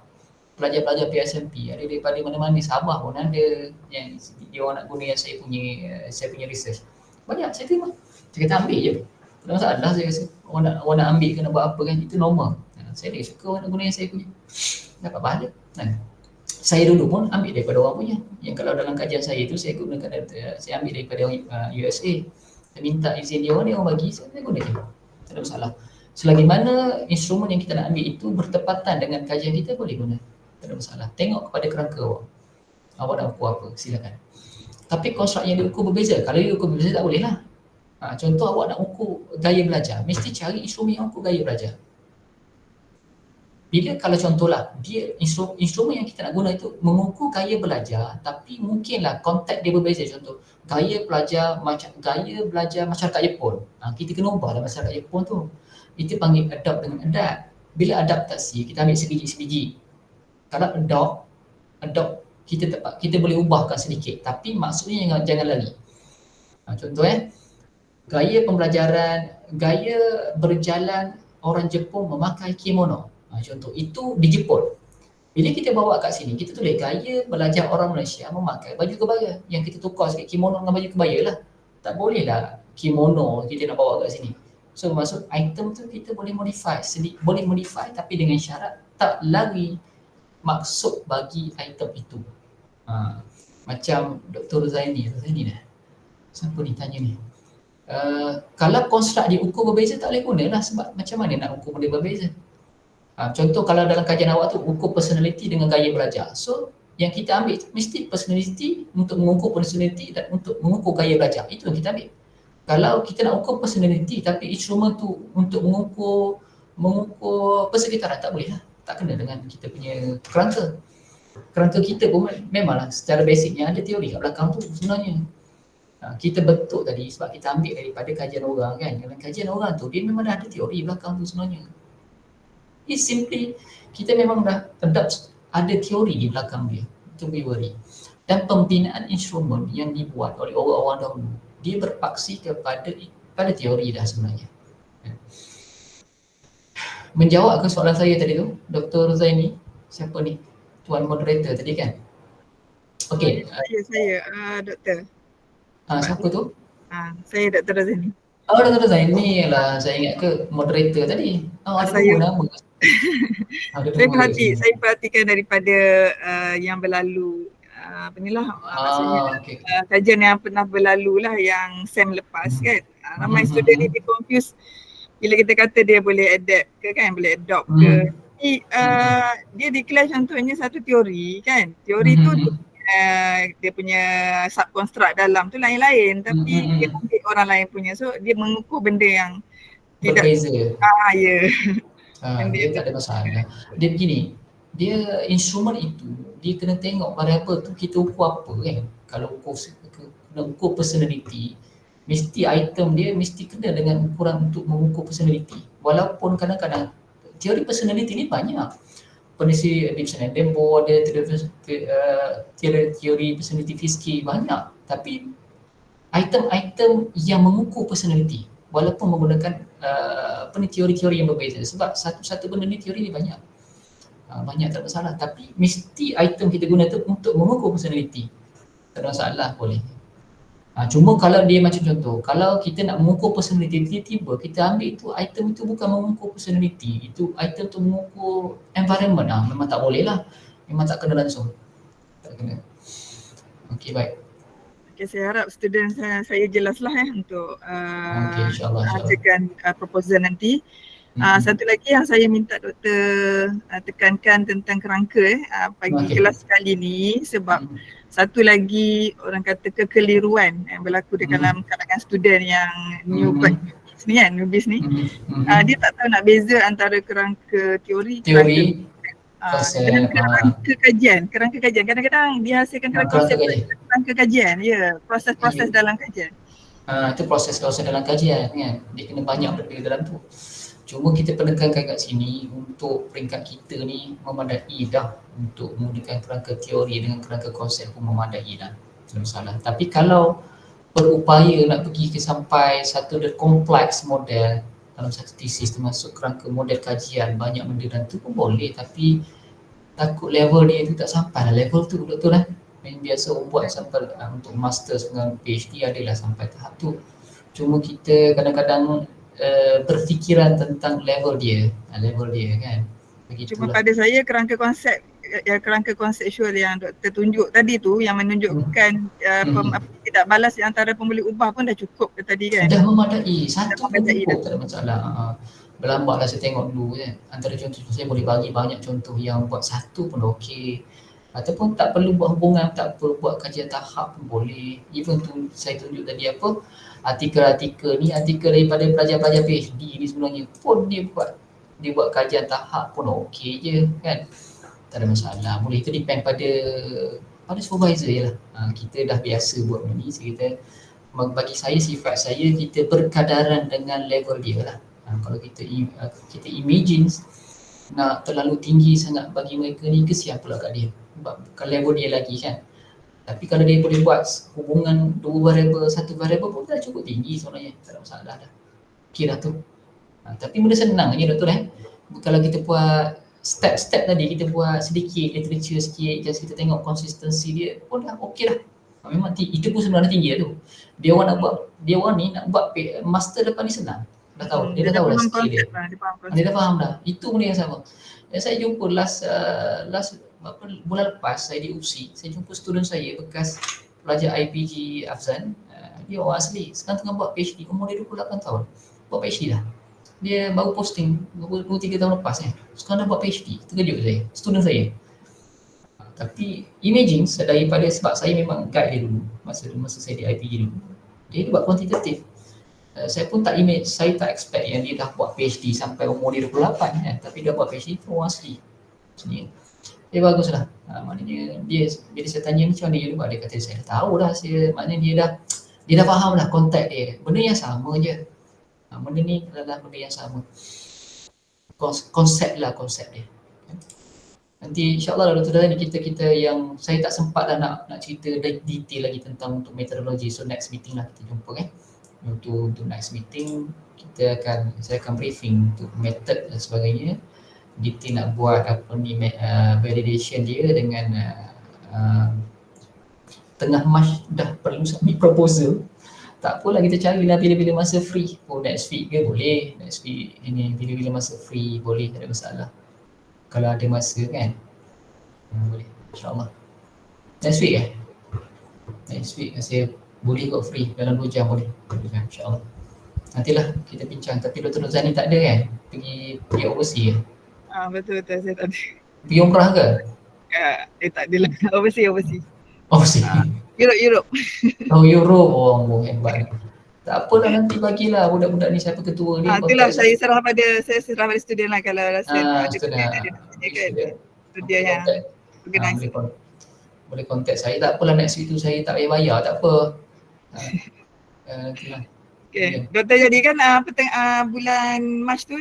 pelajar-pelajar PSMP, ada daripada mana-mana, Sabah pun ada yang dia orang nak guna yang saya punya research. Banyak saya terima. Saya kata ambil je. Tak ada masalah, saya rasa. Orang nak ambil ke nak buat apa kan, itu normal. Saya lagi suka orang nak guna yang saya punya. Dapat pahala. Saya dulu pun ambil daripada orang punya. Yang kalau dalam kajian saya itu saya gunakan, saya ambil daripada USA. Saya minta izin dia orang bagi, saya guna je. Tak ada masalah. Selagi mana instrumen yang kita nak ambil itu bertepatan dengan kajian kita, boleh guna. Tak ada masalah. Tengok kepada kerangka awak. Awak nak ukur apa, silakan. Tapi konstruk yang diukur berbeza. Kalau diukur berbeza tak boleh lah. Contoh awak nak ukur gaya belajar, mesti cari instrumen yang ukur gaya belajar. Bila kalau contohlah, dia instrumen yang kita nak guna itu mengukur gaya belajar, tapi mungkinlah konteks dia berbeza. Contoh, gaya belajar masyarakat Jepun. Kita kena ubah dalam masyarakat Jepun tu. Itu panggil adopt dengan adapt. Bila adaptasi, kita ambil sebiji-sebiji. Kalau adopt kita boleh ubahkan sedikit, tapi maksudnya jangan lari. Contoh gaya pembelajaran, gaya berjalan orang Jepun memakai kimono. Contoh, itu di Jepun. Bila kita bawa kat sini, kita tulis gaya belajar orang Malaysia memakai baju kebaya. Yang kita tukar sikit kimono dengan baju kebaya lah. Tak boleh lah kimono kita nak bawa kat sini. So maksud item tu kita boleh modify, tapi dengan syarat tak lari maksud bagi item itu. Macam Dr. Zaini dah. Siapa ni tanya ni? Kalau konstruk diukur berbeza tak boleh guna lah, sebab macam mana nak ukur benda berbeza? Contoh kalau dalam kajian awak tu ukur personality dengan gaya belajar. So yang kita ambil mesti personality untuk mengukur personality dan untuk mengukur gaya belajar. Itu yang kita ambil. Kalau kita nak ukur personality tapi instrumen tu untuk mengukur persekitaran, tak boleh lah. Tak kena dengan kita punya kerangka. Kerangka kita pun memanglah secara basicnya ada teori kat belakang tu sebenarnya. Kita bentuk tadi sebab kita ambil daripada kajian orang kan. Dalam kajian orang tu dia memang dah ada teori belakang tu sebenarnya. It's simply kita memang dah ada teori di belakang dia. Don't be worry. Dan pembinaan instrumen yang dibuat oleh orang-orang dahulu, dia berpaksi pada teori dah sebenarnya. Menjawab ke soalan saya tadi tu, Dr. Zaini, siapa ni? Tuan moderator tadi kan? Okey. Saya doktor. Siapa tu? Saya Dr. Zaini. Dr. Zaini lah, saya ingat ke moderator tadi. Ada dua nama. Saya perhatikan daripada yang berlalu maksudnya kajian yang pernah berlalu lah, yang SEM lepas kan. Ramai student ni confuse bila kita kata dia boleh adapt ke kan, boleh adopt ke. Jadi dia declare contohnya satu teori kan. Teori tu dia punya subconstruct dalam tu lain-lain, tapi dia ambil orang lain punya. So dia mengukur benda yang berbeza. Ya. Dia tak ada masalah. Dia begini, dia instrumen itu dia kena tengok variable tu kita ukur apa kan. Kalau ukur personality, mesti item dia mesti kena dengan ukuran untuk mengukur personality. Walaupun kadang-kadang teori personality ni banyak. Penisi Gibson and Dembo ada, teori personality Fiske banyak, tapi item-item yang mengukur personality walaupun menggunakan teori-teori yang berbeza, sebab satu benda ni teori ni banyak. Banyak tak masalah, tapi mesti item kita guna tu untuk mengukur personality. Tak ada masalah, boleh. Cuma kalau dia macam contoh, kalau kita nak mengukur personality, tiba-tiba kita ambil itu, item itu bukan mengukur personality, itu item tu mengukur environment, memang tak boleh lah, memang tak kena langsung, tak kena. Okey, baik. Okay, saya harap student saya jelaslah untuk Okey, insyaAllah. proposal nanti. Satu lagi yang saya minta doktor tekankan tentang kerangka pagi kelas kali ni, sebab satu lagi orang kata kekeliruan yang berlaku di dalam kalangan student yang newbies ni, dia tak tahu nak beza antara kerangka teori dengan kerangka kajian. Kadang-kadang dia hasilkan kerangka kajian, proses-proses dalam kajian. Itu proses dalam kajian kan, dia kena banyak berbeza dalam tu. Cuma kita penekankan kat sini, untuk peringkat kita ni memadai dah untuk menggunakan kerangka teori dengan kerangka konsep pun memadai dah, tak masalah. Tapi kalau berupaya nak pergi ke sampai satu kompleks model dalam satu tesis, termasuk kerangka model kajian, banyak benda dan tu pun boleh, tapi takut level dia tu tak sampai lah level tu betul lah. Yang biasa buat sampai untuk masters dengan PhD adalah sampai tahap tu. Cuma kita kadang-kadang berfikiran tentang level dia kan. Begitulah. Cuma pada saya kerangka konseptual yang doktor tunjuk tadi tu, yang menunjukkan tidak balas antara pembeli ubah pun dah cukup tadi kan. Dah memadai, satu pun cukup, tak ada masalah. Berlambatlah saya tengok dulu kan. Antara contoh saya boleh bagi banyak contoh yang buat satu pun okey. Ataupun tak perlu buat hubungan, tak perlu buat kajian tahap pun boleh. Even tu saya tunjuk tadi artikel ni, artikel daripada pelajar-pelajar PhD ni sebenarnya pun dia buat kajian tahap pun okey je kan. Tak ada masalah. Boleh, itu depend pada supervisor je lah. Kita dah biasa buat ni, bagi saya, sifat saya, kita berkadaran dengan level dia lah. Kalau kita imagine nak terlalu tinggi sangat bagi mereka ni, kesian pula kat dia, sebab bukan level dia lagi kan. Tapi kalau dia boleh buat hubungan dua variable, satu variable pun dah cukup tinggi sebenarnya, tak ada masalah dah. Okey dah tu. Tapi benda senang je doktor Kalau kita buat step-step tadi, kita buat sedikit literature sikit, just kita tengok konsistensi dia pun dah okey dah. Memang itu pun sebenarnya tinggi lah tu. Dia orang ni nak buat master depan ni senang. Dah tahu, dia dah tahu lah skill dia. Dia dah faham dah. Itu benda yang sama. Dan saya jumpa last bulan lepas saya di UPSI, saya jumpa student saya bekas pelajar IPG Afzan. Dia orang asli, sekarang tengah buat PhD, umur dia 28 tahun. Buat PhD dah. Dia baru posting 2-3 tahun lepas sekarang dah buat PhD. Terkejut saya, student saya. Tapi imagine daripada, sebab saya memang guide dia dulu masa saya di IPG dulu. Dia buat kuantitatif. Saya pun tak expect yang dia dah buat PhD sampai umur dia 28 tapi dia buat PhD tu orang asli. Dia baguslah. Maknanya dia, bila saya tanya ni macam mana dia buat, dia kata saya dah tahu dah, maknanya dia dah faham lah konteks dia. Benda yang sama je. Benda ni adalah benda yang sama. Konsep dia. Nanti insyaAllah doktor ni kita yang saya tak sempat dah nak cerita detail lagi tentang untuk metodologi. So next meeting lah kita jumpa kan. Untuk next meeting saya akan briefing untuk method dan sebagainya. Detail nak buat validation dia dengan tengah Mac dah perlu submit proposal. Tak apalah, kita carilah bila-bila masa free. Next week ke boleh, next week ini bila-bila masa free boleh, tak ada masalah. Kalau ada masa kan, boleh, insyaAllah. Next week Next week saya boleh kot free, dalam 2 jam boleh kan, insyaAllah. Nantilah kita bincang. Tapi Dr. Nuzani tak ada kan? Pergi overseas Betul, saya tak ada. Pergi umrah ke? Tak adalah, overseas. Europe. Europe, hebat. Tak apalah, nanti bagilah budak-budak ni siapa ketua dia. Itulah saya serah pada student lah, kalau rasa ada student dia yang organize. Boleh contact saya, tak apalah. Next week tu saya tak payah bayar, tak apa. Nantilah. Okay. Doktor jadikan bulan Mac tu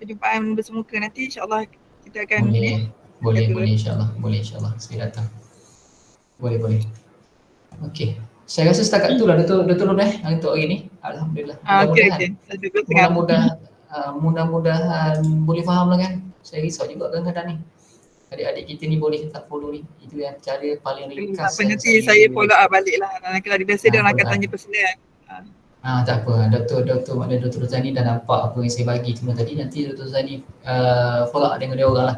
perjumpaan bersemuka nanti, insyaAllah kita akan boleh insyaAllah saya datang. Boleh. Okey. Saya rasa setakat itulah Dr. Nur untuk hari ni. Alhamdulillah. Mudah-mudahan boleh faham lah kan. Saya risau juga kadang-kadang ni. Adik-adik kita ni boleh tak follow ni. Itu yang cara paling ringkas. Apa nanti saya follow up balik lah. Kalau dia biasa dia orang akan tanya personal. Tak apa. Dr. Rozani dah nampak apa yang saya bagi semua tadi. Nanti Dr. Rozani follow up dengan dia orang lah.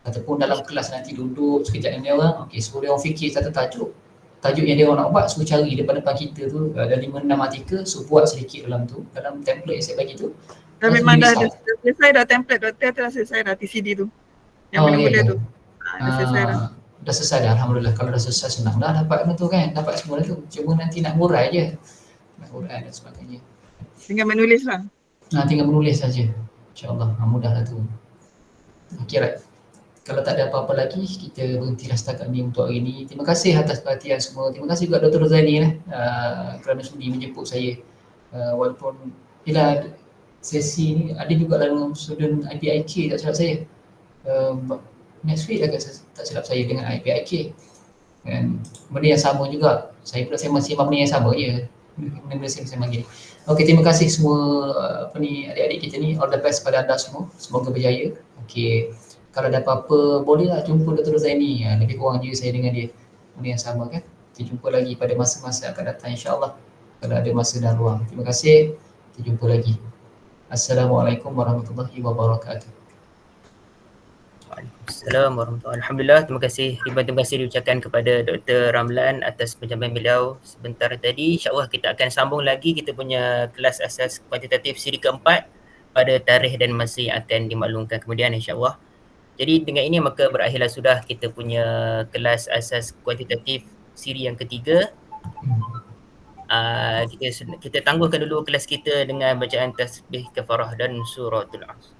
Ataupun dalam kelas nanti duduk sekejap dengan dia orang. Okey, suruh dia orang fikir satu tajuk yang dia orang nak buat, suruh cari depan kita tu ada 5-6 artikel, suruh buat sedikit dalam template yang saya bagi tu. Dan memang dah selesai dah template, doktor telah selesai dah TCD tu. Yang benda-benda tu. Dah selesai dah. Dah selesai dah, Alhamdulillah. Kalau dah selesai senang dah dapat benda tu kan, dapat semua tu. Cuma nanti nak murai je. Nak murai dan sebagainya. Tinggal menulis lah. Tinggal menulis saja. InsyaAllah, mudah lah tu. Okay, right. Kalau tak ada apa-apa lagi, kita berhentilah setakat ni untuk hari ni. Terima kasih atas perhatian semua. Terima kasih juga Dr. Rozani kerana sudi menjemput saya. Walaupun sesi ni ada juga dalam student IPIK tak silap saya. Next week agak tak silap saya dengan IPIK. Dan benda yang sama juga. Saya masih benda yang sama je. Benda sama gini. Okey, terima kasih semua adik-adik kita ni. All the best pada anda semua. Semoga berjaya. Okey. Kalau ada apa-apa, bolehlah jumpa Dr. Zaini. Lebih kurang je saya dengan dia. Benda yang sama kan. Kita jumpa lagi pada masa-masa akan datang insyaAllah. Kalau ada masa dan ruang. Terima kasih. Kita jumpa lagi. Assalamualaikum warahmatullahi wabarakatuh. Waalaikumsalam warahmatullahi wabarakatuh. Alhamdulillah, terima kasih diucapkan kepada Dr. Ramlan atas penyampaian beliau sebentar tadi. InsyaAllah kita akan sambung lagi kita punya kelas asas kuantitatif siri keempat pada tarikh dan masa yang akan dimaklumkan kemudian insyaAllah. Jadi dengan ini maka berakhirlah sudah kita punya kelas asas kuantitatif siri yang ketiga. Kita tangguhkan dulu kelas kita dengan bacaan tasbih kafarah dan suratul Asr.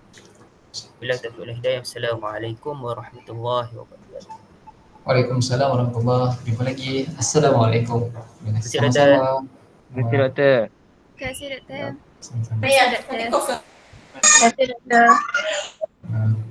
Bila taufiq wal hidayah. Assalamualaikum warahmatullahi wabarakatuh. Waalaikumsalam warahmatullahi wabarakatuh. Jumpa lagi. Assalamualaikum. Terima kasih doktor. Terima kasih doktor. Terima kasih doktor. Terima kasih doktor. Terima kasih doktor.